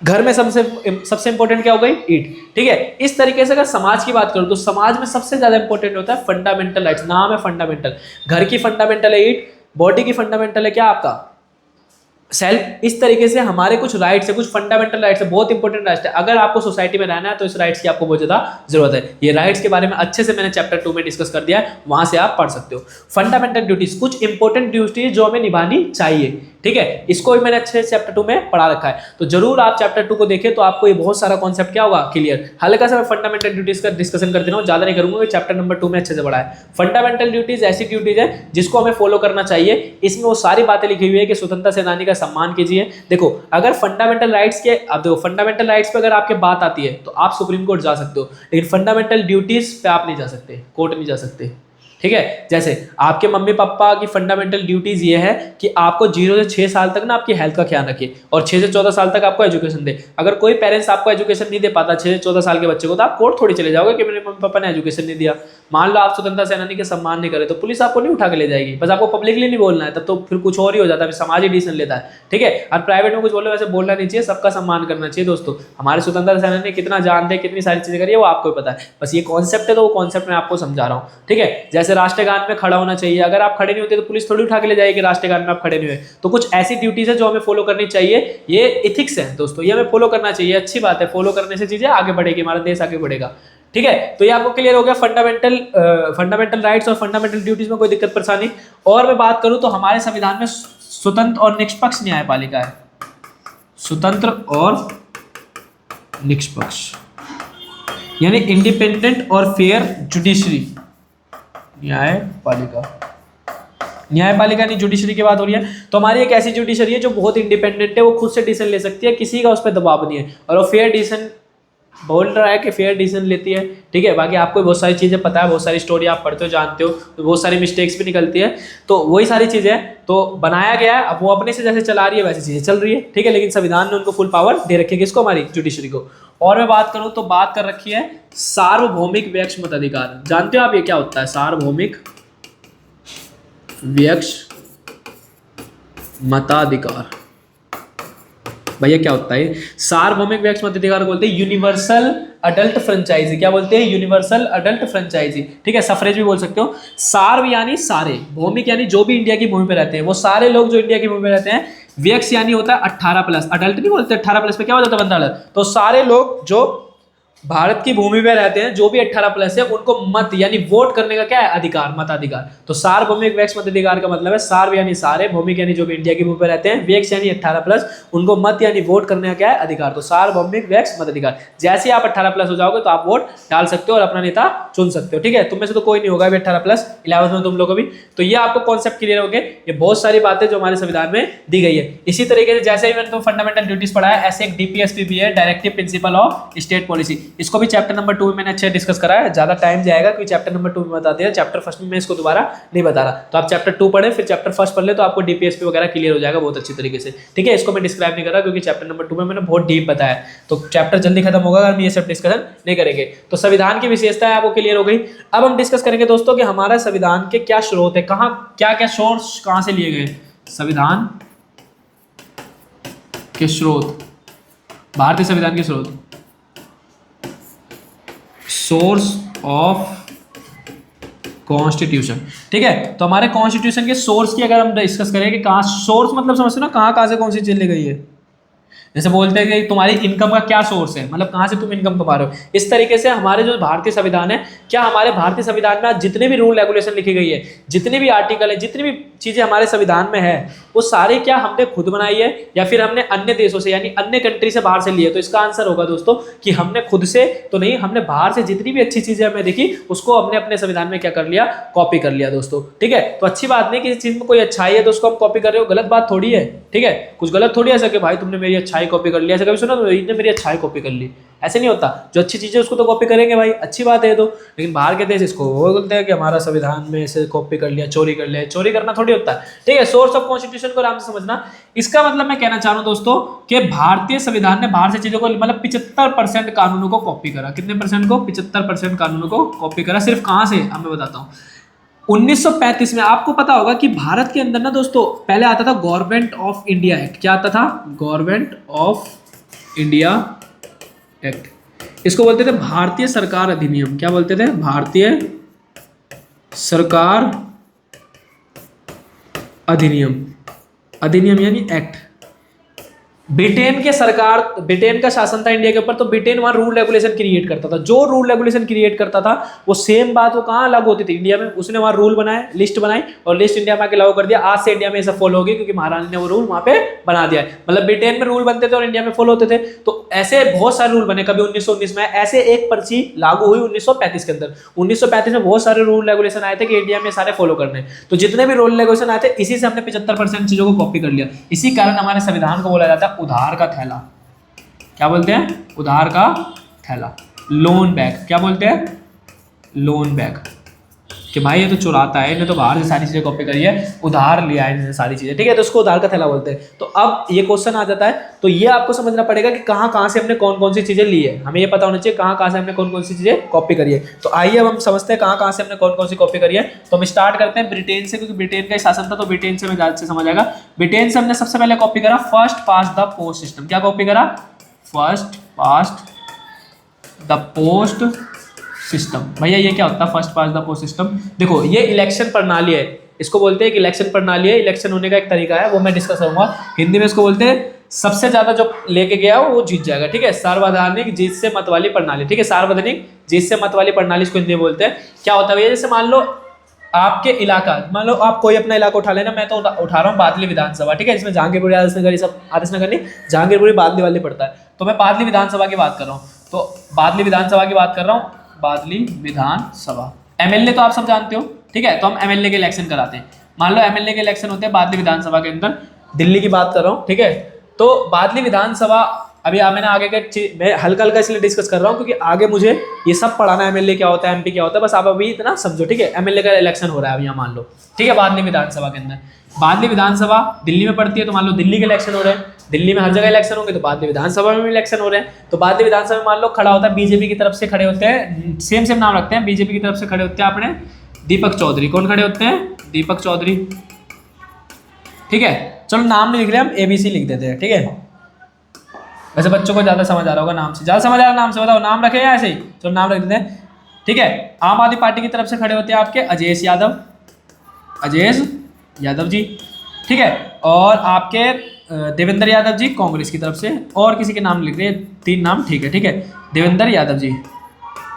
Speaker 1: घर में सबसे इंपॉर्टेंट क्या हो गई? ईंट, ठीक है। इस तरीके से अगर समाज की बात करूं तो समाज में सबसे ज्यादा इंपॉर्टेंट होता है फंडामेंटल राइट्स। नाम है फंडामेंटल। घर की फंडामेंटल है ईंट, बॉडी की फंडामेंटल है क्या? आपका सेल। इस तरीके से हमारे कुछ राइट्स है, कुछ फंडामेंटल राइट्स है, बहुत इंपॉर्टेंट राइट्स है। अगर आपको सोसाइटी में रहना है तो इस राइट्स की आपको बहुत ज्यादा जरूरत है। ये राइट्स के बारे में अच्छे से मैंने चैप्टर 2 में डिस्कस कर दिया है, वहां से आप पढ़ सकते हो। फंडामेंटल ड्यूटीज, कुछ इंपॉर्टेंट ड्यूटीज जो हमें निभानी चाहिए, ठीक है। इसको भी मैंने अच्छे से चैप्टर 2 में पढ़ा रखा है। तो जरूर आप चैप्टर 2 को देखें तो आपको ये बहुत सारा कॉन्सेप्ट क्या होगा? क्लियर। हल्का सा मैं फंडामेंटल ड्यूटीज का डिस्कशन कर देना हूं, ज्यादा नहीं करूंगा, चैप्टर नंबर 2 में अच्छे से पढ़ा है। फंडामेंटल ड्यूटीज ऐसी ड्यूटीज है जिसको हमें फॉलो करना चाहिए। इसमें वो सारी बातें लिखी हुई है कि स्वतंत्रता सेनानी का सम्मान कीजिए। देखो, अगर फंडामेंटल राइट्स के, अब देखो फंडामेंटल राइट्स पे अगर आपके बात आती है तो आप सुप्रीम कोर्ट जा सकते हो, लेकिन फंडामेंटल ड्यूटीज पे आप नहीं जा सकते, कोर्ट नहीं जा सकते, ठीक है। जैसे आपके मम्मी पापा की फंडामेंटल ड्यूटीज ये है कि आपको 0 से 6 साल तक ना आपकी हेल्थ का ख्याल रखिए और 6 से 14 साल तक आपको एजुकेशन दे। अगर कोई पेरेंट्स आपको एजुकेशन नहीं दे पाता 6 से 14 साल के बच्चे को, तो आप कोर्ट थोड़ी चले जाओगे कि मेरे मम्मी पापा ने एजुकेशन नहीं दिया। मान लो आप स्वतंत्रता सेनानी के सम्मान नहीं करे तो पुलिस आपको नहीं उठा के ले जाएगी, बस आपको पब्लिकली नहीं बोलना है, तब तो फिर कुछ और ही हो जाता है, समाज ही डिसीजन लेता है। ठीक है, और प्राइवेट में कुछ बोलो वैसे बोलना नहीं चाहिए, सबका सम्मान करना चाहिए। दोस्तों हमारे स्वतंत्रता सेनानी ने कितना जान दे, कितनी सारी चीजें करी है वो आपको ही पता है, बस ये कॉन्सेप्ट है तो वो कॉन्सेप्ट मैं आपको समझा रहा हूँ। ठीक है, जैसे राष्ट्रगान में खड़ा होना चाहिए, अगर आप खड़े नहीं होते तो पुलिस थोड़ी उठा के ले जाएगी राष्ट्रगान में आप खड़े नहीं हुए। तो कुछ ऐसी ड्यूटीज है जो हमें फॉलो करनी चाहिए, ये इथिक्स है दोस्तों, ये हमें फॉलो करना चाहिए। अच्छी बात है, फॉलो करने से चीजें आगे बढ़ेगी, हमारा देश आगे बढ़ेगा। ठीक है, तो ये आपको क्लियर हो गया फंडामेंटल राइट्स और फंडामेंटल ड्यूटीज में कोई दिक्कत परेशानी। और मैं बात करूं तो हमारे संविधान में स्वतंत्र और निष्पक्ष न्यायपालिका है, स्वतंत्र और निष्पक्ष यानी इंडिपेंडेंट और फेयर जुडिशरी न्यायपालिका। न्यायपालिका नहीं, जुडिशरी की बात हो रही है। तो हमारी एक ऐसी जुडिशरी है जो बहुत इंडिपेंडेंट है, वो खुद से डिसीजन ले सकती है, किसी का उस पर दबाव नहीं है, और वो फेयर डिसीजन बोल रहा है कि फेयर डिसीजन लेती है। ठीक है, बाकी आपको बहुत सारी चीज़ें पता है, बहुत सारी स्टोरी आप पढ़ते हो जानते हो, तो बहुत सारी मिस्टेक्स भी निकलती है, तो वही सारी चीज़ें तो बनाया गया है। अब वो अपने से जैसे चला रही है वैसी चीज़ें चल रही है। ठीक है, लेकिन संविधान ने उनको फुल पावर दे रखी है, किसको? हमारी जुडिशरी को। और मैं बात करूँ तो बात कर रखी है सार्वभौमिक व्यक्ष मताधिकार। जानते हो आप ये क्या होता है? सार्वभौमिक व्यक्ष मताधिकार, भैया क्या होता है? सार्वभौमिक व्यक्ति मताधिकार बोलते हैं यूनिवर्सल अडल्ट फ्रेंचाइजी। क्या बोलते हैं? Universal adult franchise. ठीक है, सफरेज भी बोल सकते हो। सार्व यानी सारे, भौमिक यानी जो भी इंडिया की भूमि पे रहते हैं, वो सारे लोग जो इंडिया की भूमि पे रहते हैं। व्यक्ति यानी होता है 18+, अडल्ट नहीं बोलते, 18+ पे क्या हो जाता है? बंदा अडल्ट। तो सारे लोग जो भारत की भूमि पे रहते हैं, जो भी 18+ है, उनको मत यानी वोट करने का क्या है? अधिकार, मताधिकार। तो सार्वभौमिक व्यक्ति मताधिकार का मतलब है सार्व यानी सारे, भौमिक यानी जो भी इंडिया की भूमि पे रहते हैं, व्यक्ति यानी 18+, उनको मत यानी वोट करने का क्या है? अधिकार। तो सार्वभौमिक व्यक्ति मताधिकार। जैसे आप 18+ हो जाओगे तो आप वोट डाल सकते हो और अपना नेता चुन सकते हो। ठीक है, तुम में से तो कोई नहीं होगा 18+, 11th में तुम लोग को भी। तो ये आपको कॉन्सेप्ट क्लियर हो गए। ये बहुत सारी बातें जो हमारे संविधान में दी गई है। इसी तरीके से जैसे ही मैंने तो फंडामेंटल ड्यूटीज पढ़ा है, ऐसे एक DPSP भी है, directive principle of state policy. इसको भी चैप्टर नंबर 2 में मैंने अच्छे डिस्कस करा है, ज्यादा टाइम जाएगा क्योंकि चैप्टर नंबर 2 में बता दिया, चैप्टर 1 में मैं इसको दोबारा नहीं बता रहा। तो आप चैप्टर 2 पढ़े फिर चैप्टर 1 पढ़ ले तो आपको DPSP वगैरह क्लियर हो जाएगा बहुत अच्छी तरीके से। ठीक है, इसको मैं डिस्क्राइब नहीं कर रहा क्योंकि चैप्टर नंबर 2 में मैंने बहुत डीप बताया, तो चैप्टर जल्दी खत्म होगा अगर हम ये सब डिस्कशन नहीं करेंगे। तो संविधान की विशेषताएं आपको क्लियर हो गई। अब हम डिस्कस करेंगे दोस्तों कि हमारा संविधान के क्या स्रोत है, कहाँ क्या क्या सोर्स कहाँ से लिए गए। संविधान के स्रोत, भारतीय संविधान के स्रोत, सोर्स ऑफ कॉन्स्टिट्यूशन। ठीक है, तो हमारे कॉन्स्टिट्यूशन के सोर्स की अगर हम डिस्कस करें कि कहाँ सोर्स मतलब समझते हो ना, कहाँ से कौन सी चीज ली गई है। जैसे बोलते हैं कि तुम्हारी इनकम का क्या सोर्स है, मतलब कहाँ से तुम इनकम कमा रहे हो। इस तरीके से हमारे जो भारतीय संविधान है, क्या हमारे भारतीय संविधान में आज जितने भी रूल रेगुलेशन लिखी गई है, जितने भी आर्टिकल है, जितनी भी चीजें हमारे संविधान में है, वो सारे क्या हमने खुद बनाई है या फिर हमने अन्य देशों से यानी अन्य कंट्री से बाहर से लिए। तो इसका आंसर होगा दोस्तों कि हमने खुद से तो नहीं, हमने बाहर से जितनी भी अच्छी चीजें हमें देखी उसको हमने अपने संविधान में क्या कर लिया? कॉपी कर लिया दोस्तों। ठीक है, तो अच्छी बात नहीं, किसी चीज में कोई अच्छाई है तो उसको हम कॉपी कर रहे हो, गलत बात थोड़ी है। ठीक है, कुछ गलत थोड़ी ऐसा कि भाई तुमने मेरी अच्छाई कॉपी कर लिया, ऐसा कभी सुना? तो इसने मेरी अच्छाई कॉपी कर ली, ऐसे नहीं होता। जो अच्छी चीजें उसको तो कॉपी करेंगे भाई, अच्छी बात है। तो लेकिन बाहर के देश इसको वो बोलते हैं कि हमारा संविधान में से कॉपी कर लिया, चोरी कर लिया। चोरी करना थोड़ी होता है। ठीक है, सोर्स ऑफ कॉन्स्टिट्यूशन को आराम से समझना। इसका मतलब मैं कहना चाह रहा हूं दोस्तों कि भारतीय संविधान ने बाहर से चीजों को मतलब 75% कानूनों को कॉपी करा। कितने परसेंट को? 75% कानूनों को कॉपी करा। सिर्फ कहां से? अब मैं बताता हूं। 1935 में आपको पता होगा कि भारत के अंदर ना दोस्तों पहले आता था गवर्नमेंट ऑफ इंडिया एक्ट। क्या आता था? Government of India act. इसको बोलते थे भारतीय सरकार अधिनियम। क्या बोलते थे? भारतीय सरकार अधिनियम। अधिनियम यानी एक्ट। ब्रिटेन के सरकार, ब्रिटेन का शासन था इंडिया के ऊपर, तो ब्रिटेन वहां रूल रेगुलेशन क्रिएट करता था। जो रूल रेगुलेशन क्रिएट करता था वो सेम बात वो कहाँ लागू होती थी? इंडिया में। उसने वहां रूल बनाए, लिस्ट बनाई और लिस्ट इंडिया में आके लागू कर दिया। आज से इंडिया में ऐसा फॉलो होगी क्योंकि महारानी ने वो रूल वहां पे बना दिया है। मतलब ब्रिटेन में रूल बनते थे और इंडिया में फॉलो होते थे। तो ऐसे बहुत सारे रूल बने। कभी 1919 में ऐसे एक पर्ची लागू हुई 1935 के अंदर। 1935 में बहुत सारे रूल रेगुलेशन आए थे कि इंडिया में सारे फॉलो करने। तो जितने भी रूल रेगुलेशन आए थे इसी से हमने 75% चीजों को कॉपी कर लिया। इसी कारण हमारे संविधान को बोला जाता है उधार का थैला। क्या बोलते हैं? उधार का थैला, लोन बैग। क्या बोलते हैं? Loan bag. कि भाई ये तो चुराता है, इन्हें तो बाहर से सारी चीज़ें कॉपी करी है, उधार लिया है इन्हें सारी चीज़ें, ठीक है, तो उसको उधार का थैला बोलते हैं। तो अब ये क्वेश्चन आ जाता है, तो ये आपको समझना पड़ेगा कि कहाँ कहाँ से हमने कौन कौन सी चीज़ें ली है, हमें ये पता होना चाहिए कहाँ कहाँ से हमने कौन कौन सी चीज़ें कॉपी करी है। तो आइए अब हम समझते हैं कहाँ कहाँ से हमने कौन कौन सी कॉपी करी है। तो हम स्टार्ट करते हैं ब्रिटेन से, क्योंकि ब्रिटेन का शासन था, तो ब्रिटेन से हमें ज़्यादा से समझ आएगा। ब्रिटेन से हमने सबसे पहले कॉपी करा first past the post system. क्या कॉपी करा? First past the post system. भैया ये क्या होता है first past the post system? देखो ये इलेक्शन प्रणाली है, इसको बोलते हैं कि इलेक्शन प्रणाली है, इलेक्शन होने का एक तरीका है, वो मैं डिस्कस करूंगा। हिंदी में इसको बोलते हैं सबसे ज्यादा जो लेके गया वो जीत जाएगा, ठीक है, सार्वधानिक जीत से मत वाली प्रणाली, ठीक है, सार्वजनिक जीत से मत वाली प्रणाली इसको हिंदी में बोलते हैं। क्या होता है भैया, जैसे मान लो आपके इलाका, मान लो आप कोई अपना इलाका उठा लेना, मैं तो उठा रहा हूँ बादली विधानसभा, ठीक है, जिसमें जहांगीरपुरी आदर्शनगर ये सब आदर्शनगर नहीं जहांगीरपुरी बादली वाली पड़ता है, तो मैं बादली विधानसभा की बात कर रहा हूँ। तो बादली विधानसभा की बात कर रहा हूँ, बादली विधानसभा। एमएलए तो आप सब जानते हो, ठीक है, तो हम एमएलए के इलेक्शन कराते हैं। मान लो एमएलए के इलेक्शन होते हैं बादली विधानसभा के अंदर, दिल्ली की बात कर रहा हूँ, ठीक है। तो बादली विधानसभा अभी मैंने आगे के मैं हल्का हल्का इसलिए डिस्कस कर रहा हूँ क्योंकि आगे मुझे ये सब पढ़ाना है, एमएलए क्या होता है, एमपी क्या होता है, बस आप अभी इतना समझो, ठीक है। एमएलए का इलेक्शन हो रहा है अभी यहाँ मान लो, ठीक है, बादली विधानसभा के अंदर। बादली विधानसभा दिल्ली में पड़ती है, तो मान लो दिल्ली के इलेक्शन हो रहे हैं, दिल्ली में हर जगह इलेक्शन होंगे, तो बादली विधानसभा में भी इलेक्शन हो रहे हैं। तो बादली विधानसभा में मान लो खड़ा होता है, बीजेपी की तरफ से खड़े होते हैं, सेम सेम नाम रखते हैं, बीजेपी की तरफ से खड़े होते हैं अपने दीपक चौधरी। कौन खड़े होते हैं? दीपक चौधरी, ठीक है। चलो नाम नहीं लिख रहे, हम एबीसी लिख देते हैं, ठीक है। वैसे बच्चों को ज्यादा समझ आ रहा होगा नाम से, ज्यादा समझ आ रहा है नाम से, बताओ नाम रखे या ऐसे ही? चलो नाम रख देते हैं, ठीक है। आम आदमी पार्टी की तरफ से खड़े होते हैं आपके अजयेश यादव, अजयेश यादव जी, ठीक है। और आपके देवेंद्र यादव जी कांग्रेस की तरफ से, और किसी के नाम लिख रहे हैं, 3 नाम, ठीक है, ठीक है, देवेंद्र यादव जी।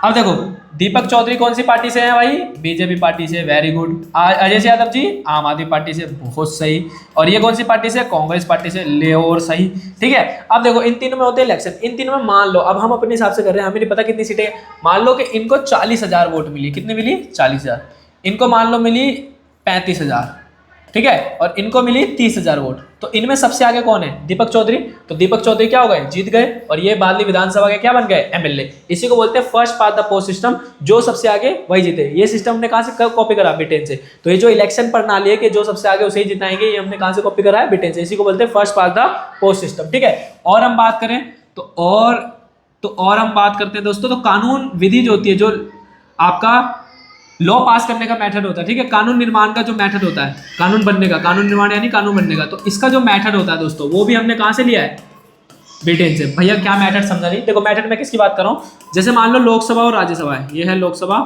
Speaker 1: अब देखो दीपक चौधरी कौन सी पार्टी से हैं भाई? बीजेपी पार्टी से, वेरी गुड। अजय यादव जी आम आदमी पार्टी से, बहुत सही। और ये कौन सी पार्टी से? कांग्रेस पार्टी से, ले और सही, ठीक है। अब देखो इन तीनों में होते हैं इलेक्शन, इन तीनों में मान लो, अब हम अपने हिसाब से कर रहे हैं, हमें नहीं पता कितनी सीटें, मान लो कि इनको 40,000 वोट मिली, कितनी मिली? 40,000। इनको मान लो मिली 35,000, ठीक है, और इनको मिली 30,000 वोट। तो इनमें सबसे आगे कौन है? दीपक चौधरी। तो दीपक चौधरी क्या हो गए? जीत गए, और ये बादली विधानसभा के क्या बन गए? एमएलए। इसी को बोलते हैं first past the post system, जो सबसे आगे वही जीते। ये सिस्टम हमने कहां से कॉपी करा? ब्रिटेन से। तो ये जो इलेक्शन प्रणाली है कि जो सबसे आगे उसे ही जिताएंगे, ये हमने कहां से कॉपी करा है? ब्रिटेन से। इसी को बोलते हैं first past the post system, ठीक है। और हम बात करें और हम बात करते हैं दोस्तों, तो कानून विधि जो होती है, जो आपका लॉ पास करने का मेथड होता है, ठीक है, कानून निर्माण का जो मेथड होता है, कानून बनने का, कानून निर्माण यानी कानून बनने का, तो इसका जो मेथड होता है दोस्तों, वो भी हमने कहां से लिया है? ब्रिटेन से। भैया क्या मेथड समझा नहीं? देखो मेथड में किसकी बात कर रहा हूं, जैसे मान लो लोकसभा और राज्यसभा है, ये है लोकसभा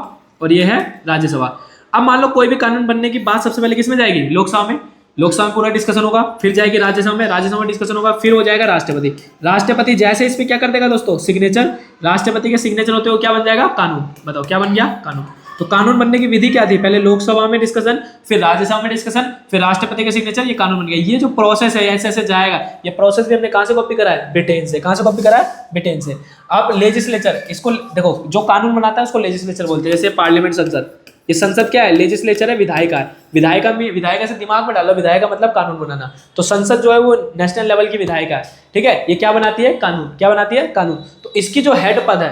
Speaker 1: और ये है राज्यसभा। अब मान लो कोई भी कानून बनने की बात सबसे पहले किसमें जाएगी? लोकसभा में। लोकसभा में पूरा डिस्कशन होगा, फिर जाएगी राज्यसभा में, राज्यसभा में डिस्कशन होगा, फिर हो जाएगा राष्ट्रपति। राष्ट्रपति जैसे इस पे क्या कर देगा दोस्तों? सिग्नेचर। राष्ट्रपति के सिग्नेचर होते हो क्या बन जाएगा? कानून। बताओ क्या बन गया? कानून। तो कानून बनने की विधि क्या थी? पहले लोकसभा में डिस्कशन, फिर राज्यसभा में डिस्कशन, फिर राष्ट्रपति के सिग्नेचर, ये कानून बन गया। ये जो प्रोसेस है ऐसे ऐसे जाएगा। ये प्रोसेस भी हमने कहां से कॉपी करा है? ब्रिटेन से। कहां से कॉपी करा है? ब्रिटेन से। अब लेजिस्लेचर, इसको देखो, जो कानून बनाता है उसको लेजिस्लेचर बोलते हैं। जैसे पार्लियामेंट, संसद, ये संसद क्या है? लेजिस्लेचर है, विधायिका है। विधायिका से दिमाग में डालो, विधायिका मतलब कानून बनाना। तो संसद जो है वो नेशनल लेवल की विधायिका है, ठीक है। ये क्या बनाती है? कानून। क्या बनाती है? कानून। तो इसकी जो हेड पद है,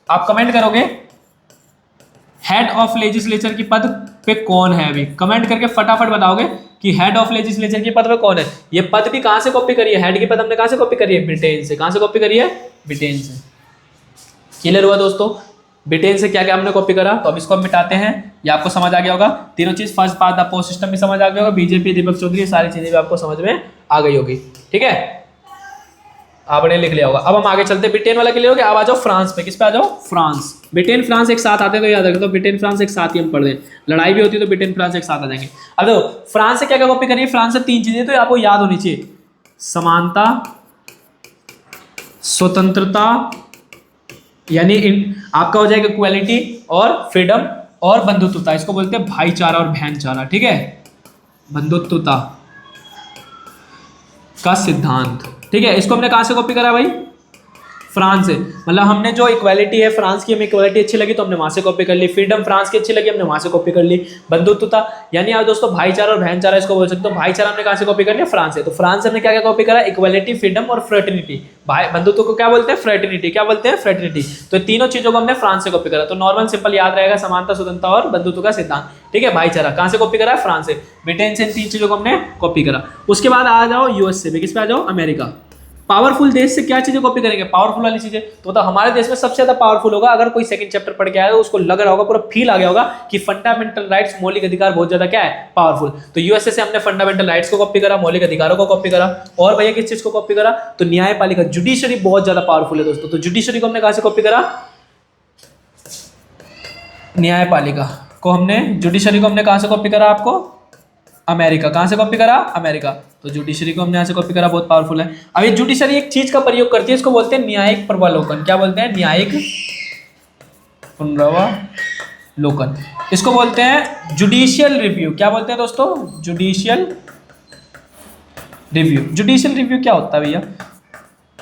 Speaker 1: आप कमेंट करोगे हेड ऑफ लेजिस्लेचर की पद पे कौन है? अभी कमेंट करके फटाफट बताओगे कि हेड ऑफ लेजिस्लेचर की पद पे कौन है। ये पद भी कहां से कॉपी करी है? हेड की पद हमने कहां से कॉपी करी है? ब्रिटेन से। कहां से कॉपी करी है? ब्रिटेन से। क्लियर हुआ दोस्तों? ब्रिटेन से क्या क्या हमने कॉपी करा। तो अब इसको हम मिटाते हैं, ये आपको समझ आ गया होगा। तीनों चीज first past the post system भी समझ आ गया होगा, बीजेपी, दीपक चौधरी, सारी चीजें भी आपको समझ में आ गई होगी, ठीक है, आपने लिख लिया होगा। अब हम आगे चलते हैं, ब्रिटेन वाला क्लियर हो गया। अब आ जाओ फ्रांस पे। किस पे आ जाओ? फ्रांस। ब्रिटेन फ्रांस एक साथ आते हैं तो याद रखो, तो ब्रिटेन फ्रांस एक साथ ही हम पढ़ दें। लड़ाई भी होती है तो ब्रिटेन फ्रांस एक साथ आ जाएंगे। अब देखो फ्रांस से क्या क्या कॉपी करिए? फ्रांस से 3 चीजें तो आपको याद होनी चाहिए: समानता, स्वतंत्रता, यानी आपका हो जाएगा इक्वालिटी, और फ्रीडम, और बंधुत्वता। इसको बोलते हैं भाईचारा और भाईचारा, ठीक है, बंधुत्वता का सिद्धांत, ठीक है। इसको हमने कहां से कॉपी करा भाई? फ्रांस से, मतलब हमने जो इक्वालिटी है फ्रांस की, हमें इक्वालिटी अच्छी लगी तो हमने वहां से कॉपी कर ली। फ्रीडम फ्रांस की अच्छी लगी, हमने वहां से कॉपी कर ली। बंधुत्वता यानी आप दोस्तों भाईचारा और बहनचारा इसको बोल सकते हो। भाईचारा हमने कहां से कॉपी कर लिया? फ्रांस से। तो फ्रांस से हमने क्या क्या कॉपी करा? इक्वालिटी, फ्रीडम और फ्रेटर्निटी। भाई बंधुत्व को क्या बोलते हैं? फ्रेटर्निटी। क्या बोलते हैं? फ्रेटर्निटी। तो तीनों चीजों को हमने फ्रांस से कॉपी करा। तो नॉर्मल सिंपल याद रहेगा, समानता, स्वतंत्रता और बंधुत्व का सिद्धांत। ठीक है, भाईचारा कहां से कॉपी करा? फ्रांस से। ब्रिटेन से इन तीन चीजों को हमने कॉपी करा। उसके बाद आ जाओ यूएस से, किस पे आ जाओ? अमेरिका। पावरफुल देश से क्या चीजें कॉपी करेंगे? पावरफुल वाली चीजें। तो मतलब हमारे देश में सबसे ज्यादा पावरफुल होगा, अगर कोई सेकंड चैप्टर पढ़ के आया तो उसको लग रहा होगा, पूरा फील आ गया होगा कि फंडामेंटल राइट्स, मौलिक अधिकार बहुत ज्यादा क्या है? पावरफुल। तो यूएसए से हमने फंडामेंटल राइट्स को कॉपी करा, मौलिक अधिकारों को कॉपी करा। और भैया किस चीज को कॉपी करा? तो न्यायपालिका, जुडिशरी बहुत ज्यादा पावरफुल है दोस्तों। तो जुडिशरी को हमने कहां से कॉपी करा? न्यायपालिका को हमने, जुडिशरी को हमने कहां से कॉपी करा? आपको अमेरिका। कहां से कॉपी करा? अमेरिका। तो जुडिशरी को हमने यहां से कॉपी करा, बहुत पावरफुल है। अब ये जुडिशरी एक चीज का प्रयोग करती है, इसको बोलते हैं न्यायिक पुनरावलोकन। क्या बोलते हैं? न्यायिक पुनरावलोकन। इसको बोलते हैं जुडिशियल रिव्यू। क्या बोलते हैं दोस्तों? Judicial review. जुडिशियल रिव्यू क्या होता है भैया?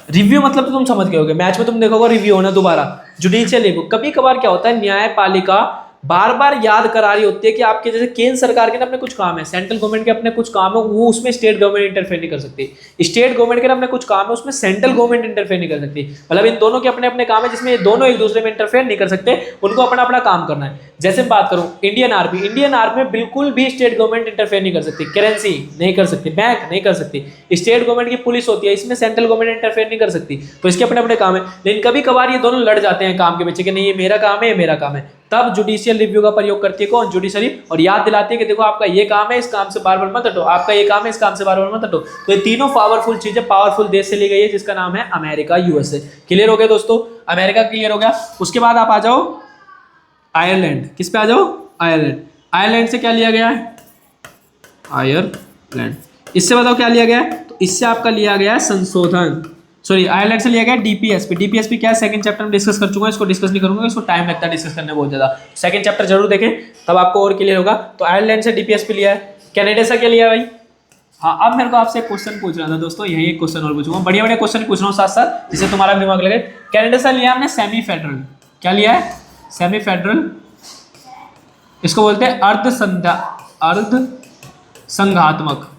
Speaker 1: रिव्यू मतलब तो तुम समझ गए होगे, मैच में तुम देखोगे रिव्यू होना दोबारा। जुडिशियल रिव्यू कभी कभार क्या होता है, न्यायपालिका बार बार याद करा रही होती है कि आपके जैसे केंद्र सरकार के ना अपने कुछ काम है, सेंट्रल गवर्नमेंट के अपने कुछ काम है, वो उसमें स्टेट गवर्नमेंट इंटरफेयर नहीं कर सकती। स्टेट गवर्नमेंट के ना अपने कुछ काम है, उसमें सेंट्रल गवर्नमेंट इंटरफेयर नहीं कर सकती। मतलब इन दोनों के अपने अपने काम है जिसमें ये दोनों एक दूसरे में इंटरफेयर नहीं कर सकते, उनको अपना अपना काम करना है। जैसे मैं बात करूं इंडियन आर्मी, इंडियन आर्मी में बिल्कुल भी स्टेट गवर्नमेंट इंटरफेयर नहीं कर सकती। करेंसी नहीं कर सकती, बैंक नहीं कर सकती। स्टेट गवर्नमेंट की पुलिस होती है, इसमें सेंट्रल गवर्नमेंट इंटरफेयर नहीं कर सकती। तो इसके अपने अपने काम है। लेकिन कभी कभार ये दोनों लड़ जाते हैं काम के पीछे कि नहीं ये मेरा काम है, ये मेरा काम है। तब जुडिशियल रिव्यू का प्रयोग करती है कौन? जुडिशरी। और याद दिलाती है कि देखो आपका ये काम है, इस काम से बार बार मत हटो, आपका ये काम है, इस काम से बार बार मत हटो। तो ये तीनों पावरफुल चीजें पावरफुल देश से ली गई है, जिसका नाम है अमेरिका, यूएसए। क्लियर हो गया दोस्तों? अमेरिका क्लियर हो गया। उसके बाद आप आ जाओ आयरलैंड। किस पे आ जाओ? आयरलैंड। आयरलैंड से क्या लिया गया है? आयरलैंड। इससे बताओ क्या लिया गया है? तो इससे आपका लिया गया है संशोधन। सॉरी, आयरलैंड से लिया गया डीपीएसपी। डीपीएसपी क्या है? सेकंड चैप्टर में डिस्कस कर चुका हूं, इसको डिस्कस नहीं करूंगा, इसको टाइम लगता है डिस्कस करने बहुत ज्यादा। सेकंड चैप्टर जरूर देखें, तब आपको और क्लियर होगा। तो आयरलैंड से डीपीएसपी लिया है। कनाडा से क्या लिया भाई? हाँ, अब मेरे को आपसे एक क्वेश्चन पूछ रहा था दोस्तों, यही एक क्वेश्चन और पूछूंगा, बढ़िया बढ़िया क्वेश्चन पूछ रहा हूँ साथ साथ, जिससे तुम्हारा दिमाग लगे। कनाडा से लिया हमने सेमी फेडरल। क्या लिया है? Semi federal. इसको बोलते हैं अर्ध संघात्मक।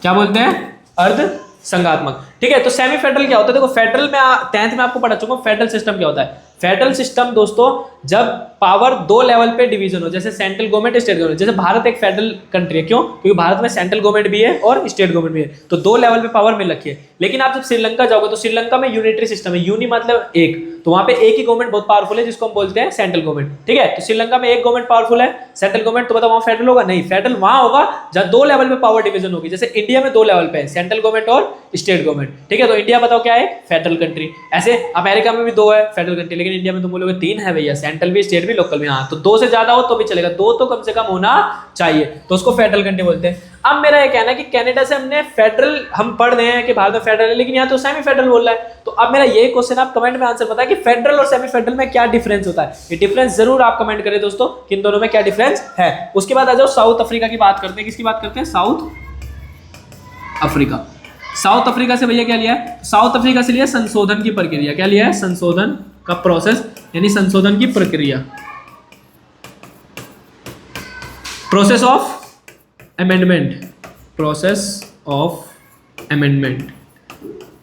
Speaker 1: क्या बोलते हैं? अर्ध संघात्मक। ठीक है, तो सेमी फेडरल क्या होता है? देखो फेडरल में 10th में आपको पढ़ा चुका हूं, फेडरल सिस्टम क्या होता है। फेडरल सिस्टम दोस्तों जब पावर दो लेवल पे डिवीजन हो, जैसे सेंट्रल गवर्नमेंट, स्टेट गवर्नमेंट। जैसे भारत एक फेडरल कंट्री है, क्यों? क्योंकि भारत में सेंट्रल गवर्नमेंट भी है और स्टेट गवर्नमेंट भी है, तो दो लेवल पे पावर मिल रखी है। लेकिन आप जब श्रीलंका जाओगे तो श्रीलंका में यूनिटरी सिस्टम है। यूनि मतलब एक, तो वहां पे एक ही गवर्नमेंट बहुत पावरफुल है, जिसको हम बोलते हैं सेंट्रल गवर्नमेंट। ठीक है, तो श्रीलंका में एक गवर्नमेंट पावरफुल है, सेंट्रल गवर्नमेंट। तो बताओ वहां फेडरल होगा? नहीं, फेडरल वहां होगा जहां दो लेवल पे पावर डिवीजन होगी। जैसे इंडिया में दो लेवल पे है, सेंट्रल गवर्नमेंट और स्टेट गवर्नमेंट। ठीक है, तो इंडिया बताओ क्या है? Federal country. ऐसे अमेरिका में भी दो है फेडरल कंट्री, लेकिन इंडिया में तुम बोलोगे तीन है भैया, सेंट्रल भी, स्टेट भी, लोकल भी। हाँ, तो दो से ज्यादा हो तो भी चलेगा, दो तो कम से कम होना चाहिए, तो उसको फेडरल कंट्री बोलते हैं। अब मेरा ये कहना है कि कनाडा से हमने फेडरल, हम पढ़ रहे हैं कि भारत में फेडरल है, लेकिन यहाँ तो सेमी फेडरल बोल रहा है। तो अब मेरा ये क्वेश्चन आप कमेंट में आंसर बताएं कि फेडरल और सेमी फेडरल में क्या डिफरेंस होता है। ये डिफरेंस जरूर आप कमेंट करें दोस्तों कि इन दोनों में क्या डिफरेंस है। उसके बाद आ जाओ साउथ अफ्रीका की बात करते हैं। किसकी बात करते हैं? South Africa. साउथ अफ्रीका से भैया क्या लिया? साउथ अफ्रीका से लिया संशोधन की प्रक्रिया। क्या लिया है? संशोधन का प्रोसेस, यानी संशोधन की प्रक्रिया। Process of amendment. Process of amendment.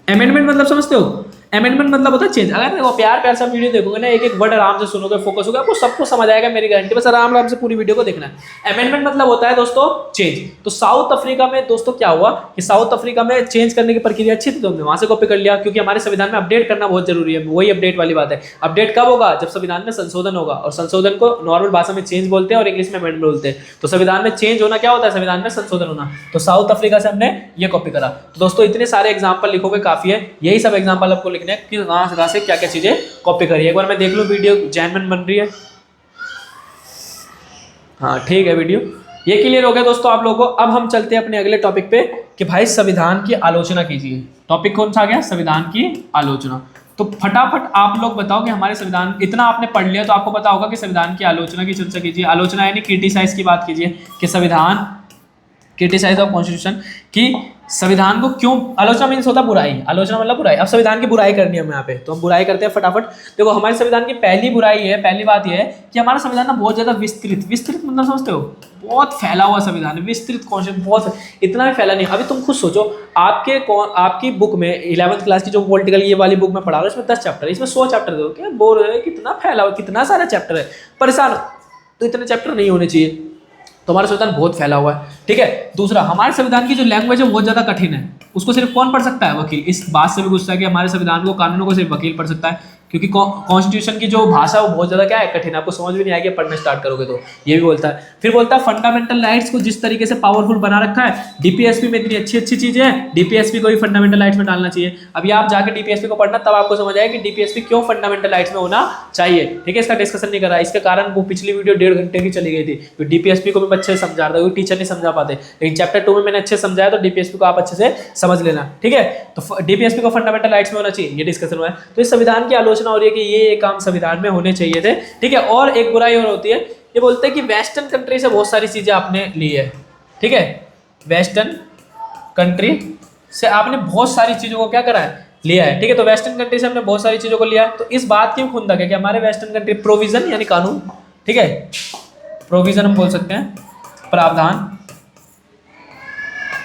Speaker 1: Amendment मतलब समझते हो? अमेंडमेंट मतलब होता है चेंज। अगर देखो प्यार प्यार से वीडियो देखोगे ना, एक एक वर्ड आराम से सुनोगे, फोकस होगा, आपको सब कुछ समझ आएगा, मेरी गारंटी। बस आराम आराम से पूरी वीडियो को देखना है। अमेंडमेंट मतलब होता है दोस्तों चेंज। तो साउथ अफ्रीका में दोस्तों क्या हुआ कि साउथ अफ्रीका में चेंज करने की प्रक्रिया अच्छी थी, तो हमने वहां से कॉपी कर लिया, क्योंकि हमारे संविधान में अपडेट करना बहुत जरूरी है। वही अपडेट वाली बात है। अपडेट कब होगा? जब संविधान में संशोधन होगा, और संशोधन को नॉर्मल भाषा में चेंज बोलते हैं और इंग्लिश में अमेंडमेंट बोलते हैं। तो संविधान में चेंज होना क्या होता है? संविधान में संशोधन होना। तो साउथ अफ्रीका से हमने ये कॉपी करा। तो दोस्तों इतने सारे एग्जाम्पल लिखोगे काफी है, यही सब एग्जाम्पल आपको लिखने हैं कि कहां से क्या क्या चीजें कॉपी करी। एक बार मैं देख लूं वीडियो जैनमन बन रही है। हाँ ठीक है, वीडियो ये क्लियर हो गया दोस्तों आप लोगों को। अब हम चलते हैं अपने अगले टॉपिक पे कि भाई संविधान की आलोचना कीजिए। टॉपिक कौन सा आ गया? संविधान की आलोचना। तो फटाफट आप लोग बताओ कि हमारे संविधान, इतना आपने पढ़ लिया तो आपको पता होगा कि संविधान की आलोचना की चर्चा कीजिए। आलोचना यानी क्रिटिसाइज की बात कीजिए कि संविधान क्रिटिसाइज ऑफ कॉन्स्टिट्यूशन कि संविधान को क्यों, आलोचना मीन्स होता बुराई, आलोचना मतलब बुराई। अब संविधान की बुराई करनी है हमें यहाँ पे, तो हम बुराई करते हैं फटाफट। देखो हमारे संविधान की पहली बुराई है, पहली बात यह है कि हमारा संविधान ना बहुत ज्यादा विस्तृत, विस्तृत मतलब समझते हो, बहुत फैला हुआ संविधान है, विस्तृत कॉन्सेप्ट बहुत, इतना भी फैला नहीं। अभी तुम खुद सोचो, आपकी बुक में 11th क्लास की जो पॉलिटिकल ये वाली बुक में पढ़ा रहा हूँ, इसमें 10 चैप्टर है, इसमें 100 चैप्टर दो, क्या बोर है, कितना फैला हुआ, कितना सारा चैप्टर है, परेशान। तो इतने चैप्टर नहीं होने चाहिए, तो हमारा संविधान बहुत फैला हुआ है, ठीक है। दूसरा, हमारे संविधान की जो लैंग्वेज है बहुत ज्यादा कठिन है, उसको सिर्फ कौन पढ़ सकता है, वकील। इस बात से भी गुस्सा है कि हमारे संविधान को, कानूनों को सिर्फ वकील पढ़ सकता है, क्योंकि कॉन्स्टिट्यूशन की जो भाषा है वो बहुत ज्यादा क्या है, कठिन है, आपको समझ भी नहीं आएगी पढ़ना स्टार्ट करोगे तो। ये भी बोलता है। फिर बोलता है फंडामेंटल राइट्स को जिस तरीके से पावरफुल बना रखा है, डीपीएसपी में इतनी अच्छी अच्छी चीजें हैं, डीपीएसपी को भी फंडामेंटल राइट्स में डालना चाहिए। अभी आप जाके डीपीएसपी को पढ़ना, तब आपको समझ आएगा कि डीपीएसपी क्यों फंडामेंटल राइट्स में होना चाहिए, ठीक है। इसका डिस्कशन नहीं कर रहा, इसके कारण वो पिछली वीडियो 1.5 घंटे की चली गई थी, तो डीपीएसपी को भी अच्छे से समझा रहा था, टीचर नहीं समझा पाते, लेकिन चैप्टर 2 में मैंने अच्छे से समझाया, तो डीपीएसपी को आप अच्छे से समझ लेना, ठीक है। तो डीपीएसपी को फंडामेंटल राइट्स में होना चाहिए, ये डिस्कशन हुआ है। तो इस संविधान की आलोचना हो रही है कि ये काम संविधान में होने चाहिए थे, ठीक है। और एक बुराई और होती है, ये बोलते हैं कि वेस्टर्न कंट्री से बहुत सारी चीजें आपने ली है, ठीक है, वेस्टर्न कंट्री से आपने बहुत सारी चीजों को क्या करा है, लिया है, ठीक है। तो वेस्टर्न कंट्री से हमने बहुत सारी चीजों को लिया है, तो इस बात की खुंदक है कि हमारे वेस्टर्न कंट्री प्रोविजन यानी कानून, ठीक है, प्रोविजन हम बोल सकते हैं, प्रावधान,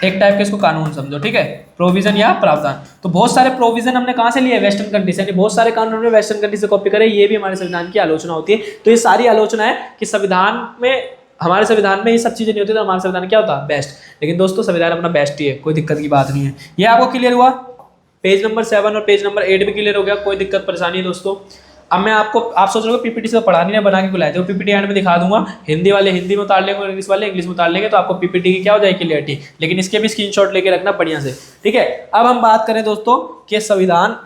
Speaker 1: एक टाइप के इसको कानून समझो, ठीक है, प्रोविजन या प्रावधान। तो बहुत सारे प्रोविजन हमने कहां से लिए, वेस्टर्न कंट्री से, यानी बहुत सारे कानून हमने वेस्टर्न कंट्री से कॉपी करे, ये भी हमारे संविधान की आलोचना होती है। तो ये सारी आलोचना है कि संविधान में, हमारे संविधान में ये सब चीजें नहीं होती, तो हमारा संविधान क्या होता है, बेस्ट। लेकिन दोस्तों संविधान अपना बेस्ट ही है, कोई दिक्कत की बात नहीं है। ये आपको क्लियर हुआ, पेज नंबर 7 और पेज नंबर 8 भी क्लियर हो गया, कोई दिक्कत परेशानी है दोस्तों। अब मैं आपको, आप सोच रहे हो पीपीटी से पढ़ा नहीं है, बना के बुलाए थे, पीपीटी एंड में दिखा दूंगा, हिंदी वाले हिंदी में उतार लेंगे, इंग्लिश वाले इंग्लिश में उतार लेंगे, तो आपको पीपीटी की क्या हो जाएगी, क्लियरिटी। लेकिन इसके भी स्क्रीनशॉट लेके रखना बढ़िया से, ठीक है। अब हम बात करें दोस्तों कि संविधान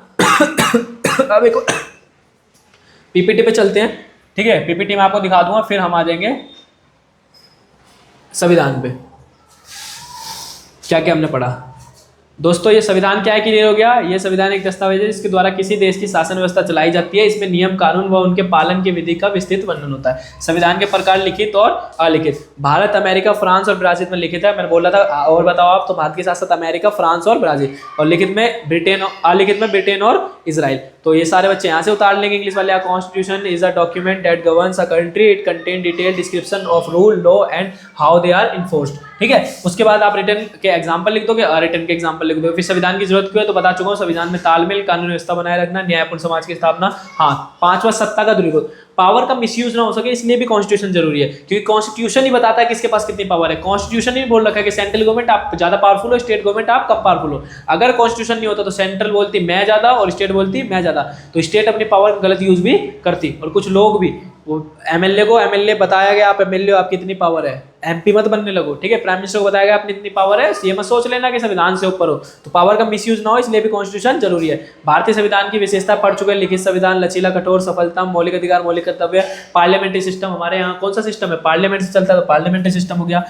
Speaker 1: अब एक पीपीटी पे चलते हैं, ठीक है, पीपीटी में आपको दिखा दूंगा, फिर हम आ जाएंगे संविधान पे, क्या क्या हमने पढ़ा। दोस्तों ये संविधान क्या है, क्लियर हो गया। ये संविधान एक दस्तावेज है जिसके द्वारा किसी देश की शासन व्यवस्था चलाई जाती है। इसमें नियम कानून व उनके पालन की विधि का विस्तृत वर्णन होता है। संविधान के प्रकार लिखित और अलिखित, भारत, अमेरिका, फ्रांस और ब्राजील में लिखित है, मैंने बोला था। और बताओ आप, तो भारत के साथ साथ अमेरिका, फ्रांस और ब्राजील, और लिखित में ब्रिटेन, अलिखित में ब्रिटेन और इजराइल। तो ये सारे बच्चे यहाँ से उतार लेंगे इंग्लिश वाले। Constitution is a document that governs a country, it contain detail description of rule, law and how they are enforced, ठीक है। उसके बाद आप रिटर्न के एग्जाम्पल लिख दोगे, रिटर्न के एग्जाम्पल लिख दोगे। फिर संविधान की जरूरत क्यों है, तो बता चुका हूँ, संविधान में तालमेल, कानून व्यवस्था बनाए रखना, न्यायपूर्ण समाज की स्थापना, हाँ, 5वां सत्ता का दुरुपयोग, पावर का मिसयूज ना हो सके, इसलिए भी कॉन्स्टिट्यूशन जरूरी है, क्योंकि कॉन्स्टिट्यूशन ही बताता है किसके पास कितनी पावर है। कॉन्स्टिट्यूशन ही बोल रखा है कि सेंट्रल गवर्नमेंट आप ज्यादा पावरफुल हो, स्टेट गवर्नमेंट आप कम पावरफुल हो। अगर कॉन्स्टिट्यूशन नहीं होता तो सेंट्रल बोलती मैं ज्यादा और स्टेट बोलती मैं ज्यादा, तो स्टेट अपनी पावर गलत यूज भी करती। और कुछ लोग भी, वो एमएलए को, एमएलए बताया गया आप एमएलए हो, आपकी इतनी पावर है, एमपी मत बनने लगो, ठीक है। प्राइम मिनिस्टर को बताया गया आपने इतनी पावर है, ये मत सोच लेना कि संविधान से ऊपर हो। तो पावर का मिसयूज ना हो, इसलिए भी कॉन्स्टिट्यूशन जरूरी है। भारतीय संविधान की विशेषता पढ़ चुके हैं, लिखित संविधान, लचीला, कठोर, सफलता, मौलिक अधिकार, मौलिक कर्तव्य, पार्लियामेंट्री सिस्टम। हमारे यहाँ कौन सा सिस्टम है, पार्लियामेंट से चलता है, तो पार्लियामेंट्री सिस्टम हो गया।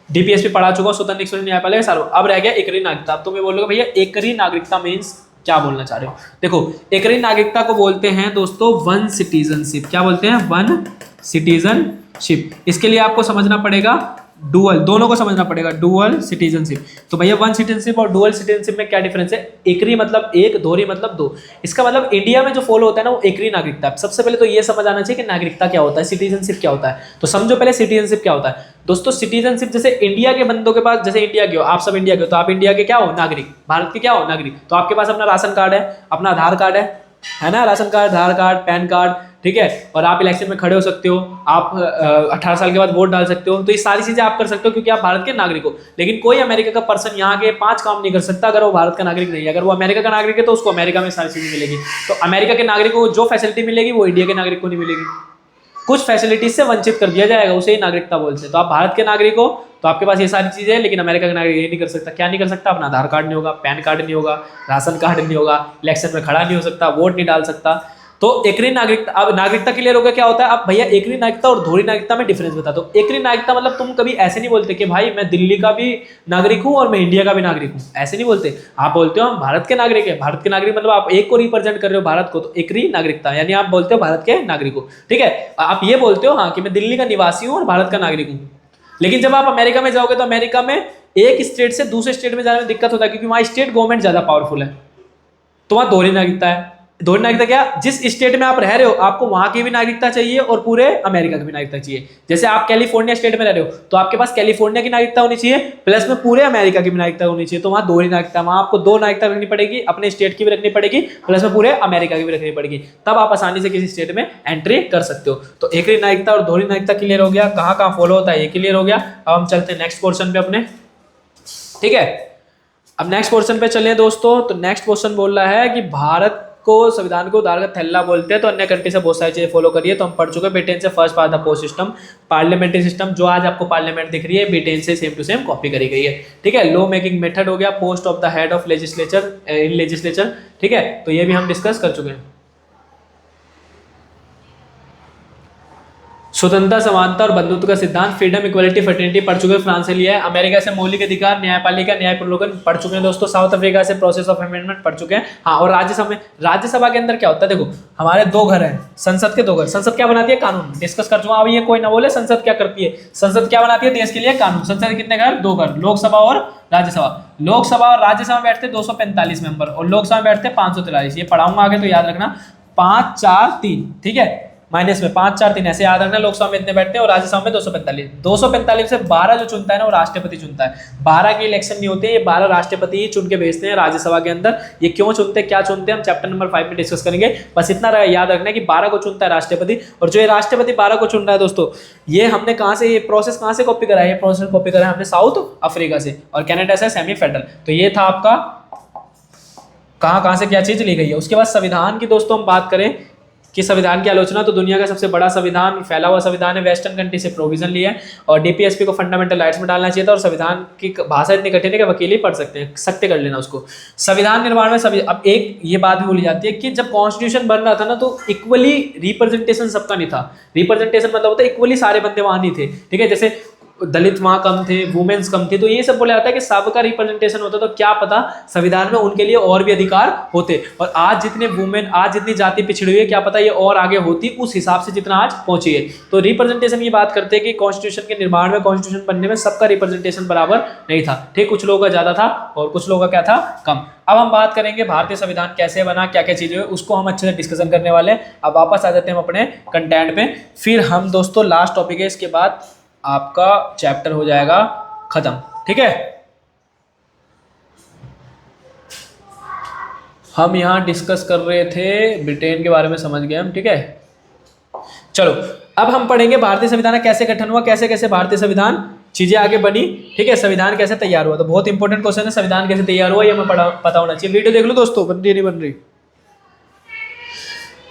Speaker 1: डीपीएसपी पढ़ा चुका हूँ, स्वतंत्र निष्पक्ष न्यायपालिका सारो। अब रह गया एकरी नागरिकता। अब तुम्हें बोलोगे भैया एकरी नागरिकता मीन्स क्या बोलना चाह रहे हो। देखो एकरी नागरिकता को बोलते हैं दोस्तों वन सिटीजनशिप। क्या बोलते हैं, वन सिटीजनशिप। इसके लिए आपको समझना पड़ेगा डुअल, दोनों को समझना पड़ेगा, डुअल सिटीजनशिप। तो भैया वन सिटीजनशिप और डुअल सिटीजनशिप में क्या डिफरेंस है। एकरी मतलब एक, दोहरी मतलब दो। इसका मतलब इंडिया में जो फॉलो होता है ना वो एकरी नागरिकता। सबसे पहले तो ये समझ आना चाहिए कि नागरिकता क्या होता है, सिटीजनशिप क्या होता है। तो समझो पहले सिटीजनशिप क्या होता है। दोस्तों सिटीजनशिप जैसे इंडिया के बंदों के पास, जैसे इंडिया के हो आप, सब इंडिया के हो, तो आप इंडिया के क्या हो, नागरिक। भारत के क्या हो, नागरिक। तो आपके पास अपना राशन कार्ड है, अपना आधार कार्ड है ना, राशन कार्ड, आधार कार्ड, पैन कार्ड, ठीक है। और आप इलेक्शन में खड़े हो सकते हो, आप 18 साल के बाद वोट डाल सकते हो। तो ये सारी चीजें आप कर सकते हो क्योंकि आप भारत के नागरिक हो। लेकिन कोई अमेरिका का पर्सन यहाँ के 5 काम नहीं कर सकता अगर वो भारत का नागरिक नहीं है। अगर वो अमेरिका का नागरिक है तो उसको अमेरिका में सारी चीजें मिलेगी। तो अमेरिका के नागरिक को जो फैसिलिटी मिलेगी वो इंडिया के नागरिक को नहीं मिलेगी। कुछ फैसिलिटीज से वंचित कर दिया जाएगा, उसे ही नागरिकता बोलते हैं। तो आप भारत के नागरिक हो तो आपके पास ये सारी चीजें हैं, लेकिन अमेरिका का नागरिक ये नहीं कर सकता। क्या नहीं कर सकता, अपना आधार कार्ड नहीं होगा, पैन कार्ड नहीं होगा, राशन कार्ड नहीं होगा, इलेक्शन में खड़ा नहीं हो सकता, वोट नहीं डाल सकता। तो एकरी नागरिकता, अब नागरिकता क्लियर हो गया क्या होता है। अब भैया एकरी नागरिकता और दोहरी नागरिकता में डिफरेंस बता दो। एकरी नागरिकता मतलब तुम कभी ऐसे नहीं बोलते कि भाई मैं दिल्ली का भी नागरिक हूं और मैं इंडिया का भी नागरिक हूं, ऐसे नहीं बोलते। आप बोलते हो हम भारत के नागरिक है। भारत के नागरिक मतलब आप एक को रिप्रेजेंट कर रहे हो, भारत को, तो एकरी नागरिकता यानी आप बोलते हो भारत के नागरिक हो, ठीक है। आप ये बोलते हो हाँ कि मैं दिल्ली का निवासी हूं और भारत का नागरिक हूं, लेकिन जब आप अमेरिका में जाओगे तो अमेरिका में एक स्टेट से दूसरे स्टेट में जाने में दिक्कत होता है, क्योंकि वहां स्टेट गवर्नमेंट ज्यादा पावरफुल है। तो वहां दोहरी नागरिकता है। दोहरी नागरिकता क्या, जिस स्टेट में आप रह रहे हो आपको वहां की भी नागरिकता चाहिए और पूरे अमेरिका की भी नागरिकता चाहिए। जैसे आप कैलिफोर्निया स्टेट में रह रहे हो तो आपके पास कैलिफोर्निया की नागरिकता होनी चाहिए प्लस में पूरे अमेरिका की भी नागरिकता होनी चाहिए। तो वहां दोहरी नागरिकता, वहां आपको दो नागरिकता रखनी पड़ेगी, अपने स्टेट की भी रखनी पड़ेगी प्लस में पूरे अमेरिका की भी रखनी पड़ेगी, तब आप आसानी से किसी स्टेट में एंट्री कर सकते हो। तो एकरी नागरिकता और दोहरी नागरिकता क्लियर हो गया, कहां कहां फॉलो होता है ये क्लियर हो गया। अब हम चलते हैं नेक्स्ट पोर्शन पे अपने, ठीक है। अब नेक्स्ट पोर्शन पे चले दोस्तों। तो नेक्स्ट क्वेश्चन बोल रहा है कि भारत को संविधान को उधार का थैला बोलते हैं, तो अन्य कंट्री से बहुत सारी चीजें फॉलो करिए। तो हम पढ़ चुके हैं ब्रिटेन से first part the post system, parliamentary system, जो आज आपको पार्लियामेंट दिख रही है ब्रिटेन से सेम टू सेम कॉपी करी गई है, ठीक है। लॉ मेकिंग मेथड हो गया, post of the head of legislature in legislature, ठीक है। तो ये भी हम डिस्कस कर चुके हैं। स्वतंत्रता, समानता और बंधुत्व का सिद्धांत, फ्रीडम, इक्वलिटी, फ्रेटर्निटी पढ़ चुके हैं, फ्रांस से लिया है। अमेरिका से मौलिक अधिकार, न्यायपालिका, न्याय प्रलोभन पढ़ चुके हैं दोस्तों। साउथ अफ्रीका से प्रोसेस ऑफ अमेंडमेंट पढ़ चुके हैं। हाँ, और राज्यसभा के अंदर क्या होता है, देखो हमारे दो घर हैं, संसद के दो घर। संसद क्या बनाती है, कानून, डिस्कस कर चुका हूं। अब ये कोई ना बोले संसद क्या करती है, संसद क्या बनाती है, देश के लिए कानून। संसद के कितने घर, दो घर, लोकसभा और राज्यसभा। लोकसभा और राज्यसभा में बैठते 245 मेंबर और लोकसभा में बैठते 543। ये पढ़ाऊंगा आगे तो याद रखना, 5 4 3, ठीक है, माइनस में 5 4 3 ऐसे याद रखना। लोकसभा में इतने बैठते हैं और राज्यसभा में 245। 245 से 12 जो चुनता है ना वो राष्ट्रपति चुनता है। 12 की इलेक्शन नहीं होती है, ये 12 राष्ट्रपति ही चुन के भेजते हैं राज्यसभा के अंदर। ये क्यों चुनते हैं, क्या चुनते हैं, हम चैप्टर नंबर 5 में डिस्कस करेंगे। बस इतना याद रखना है कि 12 को चुनता है राष्ट्रपति, और जो ये राष्ट्रपति 12 को चुन रहा है दोस्तों, ये हमने कहां से, ये प्रोसेस कहां से कॉपी करा है, ये प्रोसेस कॉपी करा है हमने साउथ अफ्रीका से, और कनाडा से सेमी फेडरल। तो ये था आपका कहां से क्या चीज ली गई है। उसके बाद संविधान की दोस्तों हम बात करें कि संविधान की आलोचना, तो दुनिया का सबसे बड़ा संविधान, फैला हुआ संविधान है, वेस्टर्न कंट्री से प्रोविजन लिया है, और डीपीएसपी को फंडामेंटल राइट्स में डालना चाहिए था। और संविधान की भाषा इतनी कठिन है कि वकील ही पढ़ सकते हैं, सत्य कर लेना उसको। संविधान निर्माण में अब एक ये बात भी बोली जाती है कि जब कॉन्स्टिट्यूशन बन रहा था ना, तो इक्वली रिप्रेजेंटेशन सबका नहीं था। रिप्रेजेंटेशन मतलब होता है इक्वली सारे बंदे वहां नहीं थे, ठीक है। जैसे दलित वहां कम थे, वुमेन्स कम थे, तो ये सब बोला जाता है कि सबका रिप्रेजेंटेशन होता, तो क्या पता संविधान में उनके लिए और भी अधिकार होते। और आज जितने वुमेन, आज जितनी जाति पिछड़ी हुई है, क्या पता ये और आगे होती उस हिसाब से जितना आज पहुंची है। तो रिप्रेजेंटेशन की बात करते हैं कि कॉन्स्टिट्यूशन के निर्माण में, कॉन्स्टिट्यूशन बनने में सबका रिप्रेजेंटेशन बराबर नहीं था, ठीक। कुछ लोगों का ज्यादा था और कुछ लोगों का क्या था, कम। अब हम बात करेंगे भारतीय संविधान कैसे बना, क्या क्या चीजें हुई, उसको हम अच्छे से डिस्कशन करने वाले हैं। अब वापस आ जाते हैं हम अपने कंटेंट पे, फिर हम दोस्तों लास्ट टॉपिक है, इसके बाद आपका चैप्टर हो जाएगा खत्म, ठीक है। हम यहां डिस्कस कर रहे थे ब्रिटेन के बारे में, समझ गए हम, ठीक है। चलो अब हम पढ़ेंगे भारतीय संविधान कैसे गठन हुआ, कैसे कैसे भारतीय संविधान चीजें आगे बनी, ठीक है। संविधान कैसे तैयार हुआ, तो बहुत इंपॉर्टेंट क्वेश्चन है, संविधान कैसे तैयार हुआ ये हमें पता होना चाहिए। वीडियो देख लो दोस्तों, बन रही नहीं बन रही,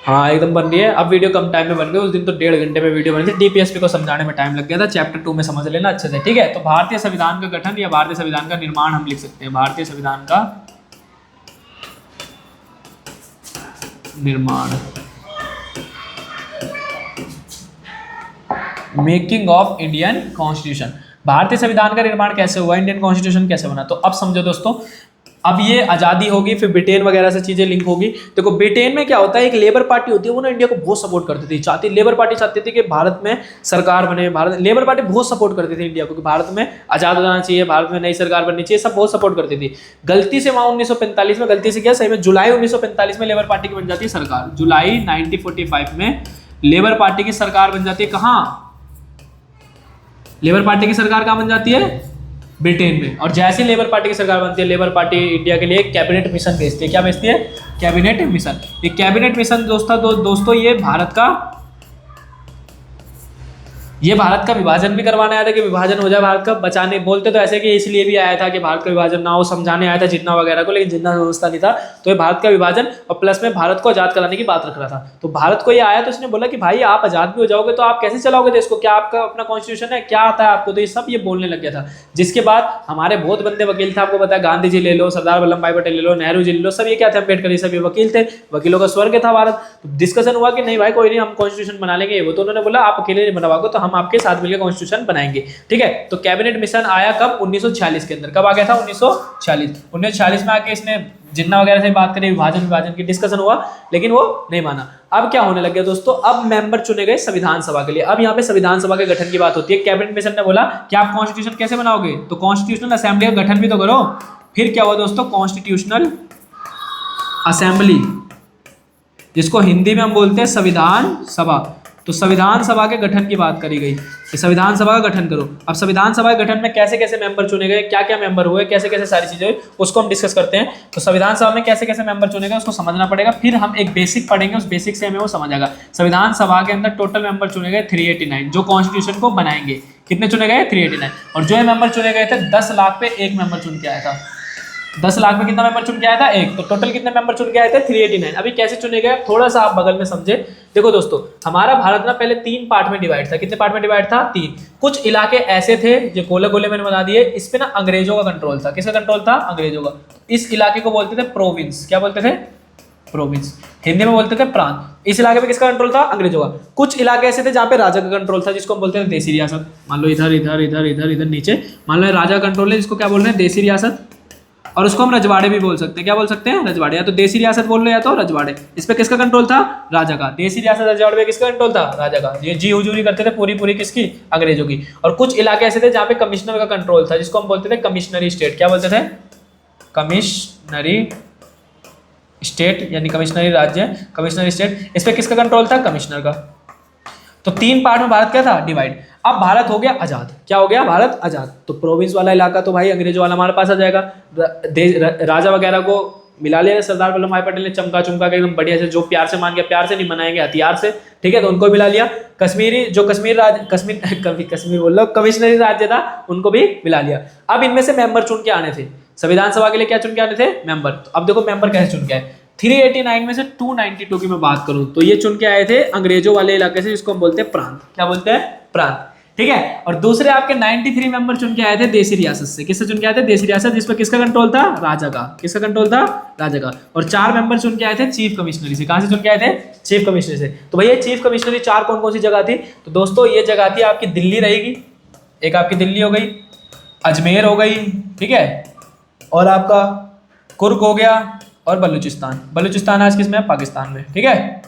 Speaker 1: हाँ एकदम बन रही है। अब वीडियो कम टाइम में बन गई, उस दिन तो 1.5 घंटे में वीडियो बनी थी, डीपीएसपी को समझाने में टाइम लग गया था। चैप्टर 2 में समझ लेना अच्छे से, ठीक है। तो भारतीय संविधान का गठन या भारतीय संविधान का निर्माण हम लिख सकते हैं, भारतीय संविधान का निर्माण, मेकिंग ऑफ इंडियन कॉन्स्टिट्यूशन। भारतीय संविधान का निर्माण कैसे हुआ, इंडियन कॉन्स्टिट्यूशन कैसे बना, तो अब समझो दोस्तों। अब ये आज़ादी होगी, फिर ब्रिटेन वगैरह से चीजें लिंक होगी। देखो ब्रिटेन में क्या होता है, एक लेबर पार्टी होती है, वो ना इंडिया को बहुत सपोर्ट करती थी, चाहती, लेबर पार्टी चाहती थी कि भारत में सरकार बने। भारत लेबर पार्टी बहुत सपोर्ट करती थी इंडिया को कि भारत में आज़ाद हो जाना चाहिए, भारत में नई सरकार बननी चाहिए, सब बहुत सपोर्ट करती थी। गलती से वहाँ 1945 में, गलती से क्या सही में, जुलाई 1945 में लेबर पार्टी की बन जाती है सरकार। जुलाई 1945 में लेबर पार्टी की सरकार बन जाती है। कहाँ लेबर पार्टी की सरकार कहाँ बन जाती है, ब्रिटेन में। और जैसे लेबर पार्टी की सरकार बनती है, लेबर पार्टी इंडिया के लिए कैबिनेट मिशन भेजती है। क्या भेजती है, कैबिनेट मिशन। ये कैबिनेट मिशन दोस्तों ये भारत का विभाजन भी करवाने आया था कि विभाजन हो जाए भारत का, बचाने, बोलते तो ऐसे कि इसलिए भी आया था कि भारत का विभाजन ना हो, समझाने आया था जिन्ना वगैरह को, लेकिन जिन्ना व्यवस्था नहीं था, तो ये भारत का विभाजन और प्लस में भारत को आजाद कराने की बात रख रहा था। तो भारत को ये आया तो इसने बोला कि भाई आप आजाद भी हो जाओगे तो आप कैसे चलाओगे देश को, क्या आपका अपना कॉन्स्टिट्यूशन है, क्या आता है आपको, तो ये सब ये बोलने लग गया था। जिसके बाद हमारे बहुत बंदे वकील थे, आपको पता है, गांधी जी ले लो, सरदार वल्लभ भाई पटेल ले लो, नेहरू जी ले लो, सब ये क्या थे, अम्बेडकर, ये सब ये वकील थे, वकीलों का स्वर्ग था भारत। तो डिस्कशन हुआ कि नहीं भाई कोई नहीं, हम कॉन्स्टिट्यूशन बना लेंगे। वो तो उन्होंने बोला आप अकेले नहीं बनवाओगे तो हम आपके साथ मिलकर कॉन्स्टिट्यूशन बनाएंगे। ठीक है, तो कैबिनेट मिशन आया कब? 1946 के अंदर। कब आ गया था? 1946 में आके इसने जिन्ना वगैरह से बात करी, विभाजन की डिस्कशन हुआ, लेकिन वो नहीं माना। अब क्या होने लग गया दोस्तों, अब मेंबर चुने गए संविधान सभा के लिए। अब यहाँ पे संविधान सभा के गठन की बात होती है। कैबिनेट मिशन ने बोला कि आप कॉन्स्टिट्यूशन कैसे बनाओगे, तो कॉन्स्टिट्यूशनल असेंबली का गठन भी तो करो। फिर क्या हुआ दोस्तों? कॉन्स्टिट्यूशनल असेंबली, जिसको हिंदी में हम बोलते हैं संविधान सभा। तो संविधान सभा के गठन की बात करी गई कि संविधान सभा का गठन करो। अब संविधान सभा के गठन में कैसे कैसे मेंबर चुने गए, क्या क्या मेंबर हुए, कैसे कैसे सारी चीजें हुई, उसको हम डिस्कस करते हैं। तो संविधान सभा में कैसे कैसे मेंबर चुने गए उसको समझना पड़ेगा, फिर हम एक बेसिक पढ़ेंगे, उस बेसिक से हमें वो समझ आएगा। संविधान सभा के अंदर टोटल मेंबर चुने गए 389, जो कॉन्स्टिट्यूशन को बनाएंगे। कितने चुने गए? 389। और जो मेंबर चुने गए थे 10 लाख पे एक मेंबर चुन के आया था। 10 लाख में कितना मेंबर चुन के आया था? एक। तो टोटल कितने मेंबर चुन के आए थे? 389। अभी कैसे चुने गए थोड़ा सा आप बगल में समझे। देखो दोस्तों, हमारा भारत ना पहले 3 पार्ट में डिवाइड था। कितने पार्ट में डिवाइड था? 3। कुछ इलाके ऐसे थे जो गोले गोले मैंने बता दिए, इस पे ना अंग्रेजों का कंट्रोल था। किसका कंट्रोल था? अंग्रेजों का। इस इलाके को बोलते थे प्रोविंस। क्या बोलते थे? प्रोविंस। हिंदी में बोलते थे प्रांत। इस इलाके में किसका कंट्रोल था? अंग्रेजों का। कुछ इलाके ऐसे थे जहाँ पे राजा का कंट्रोल था, जिसको हम बोलते हैं देसी रियासत। मान लो इधर इधर इधर इधर इधर नीचे मान लो राजा कंट्रोल है, जिसको क्या बोल रहे हैं? देसी रियासत। और उसको हम रजवाड़े भी बोल सकते हैं। क्या बोल सकते हैं? रजवाड़े। या तो देसी रियासत बोल लो या तो रजवाड़े। इस पे किसका कंट्रोल था? राजा का। देसी रियासत रजवाड़े पे किसका कंट्रोल था? राजा का। ये जी हुजूरी करते थे पूरी किसकी? अंग्रेजों की। और कुछ इलाके ऐसे थे जहाँ पे कमिश्नर का कंट्रोल था, जिसको हम बोलते थे कमिश्नरी स्टेट। क्या बोलते थे? कमिश्नरी स्टेट, यानी कमिश्नरी राज्य, कमिश्नरी स्टेट। इस पे किसका कंट्रोल था? कमिश्नर का। तो 3 पार्ट में भारत क्या था? डिवाइड। अब भारत हो गया आजाद। क्या हो गया? भारत आजाद। तो प्रोविंस वाला इलाका तो भाई अंग्रेजों वाला हमारे पास आ जाएगा। राजा वगैरह को मिला लिया सरदार वल्लभ भाई पटेल ने, चमका चुमका के एकदम बढ़िया से, जो प्यार से मान गया, प्यार से नहीं मनाएंगे, हथियार से। ठीक है, तो उनको मिला लिया। कश्मीर बोल लो, कमिश्नरी राज्य था, उनको भी मिला लिया। अब इनमें से मेंबर चुन के आने थे। संविधान सभा के लिए क्या चुन के आने थे? मेंबर। तो अब देखो मेंबर कैसे चुन के आए। 389 में से 292 की मैं बात करूं तो ये चुन के आए थे अंग्रेजों वाले इलाके से, जिसको हम बोलते हैं प्रांत। क्या बोलते हैं? प्रांत। ठीक है, और दूसरे आपके 93 मेंबर चुन के आए थे देसी रियासत से। किससे चुन के आए थे? देसी रियासत, जिस पर किसका कंट्रोल था? राजा का। किसका कंट्रोल था? राजा का। और 4 मेंबर चुन के आए थे चीफ कमिश्नरी से। कहां से चुन के आए थे? चीफ कमिश्नरी से। तो भैया चीफ कमिश्नरी 4 कौन कौन सी जगह थी? तो दोस्तों ये जगह थी आपकी दिल्ली रहेगी, एक आपकी दिल्ली हो गई, अजमेर हो गई, ठीक है, और आपका कुर्ग हो गया, और बलूचिस्तान आज किसमें है? पाकिस्तान में। ठीक है,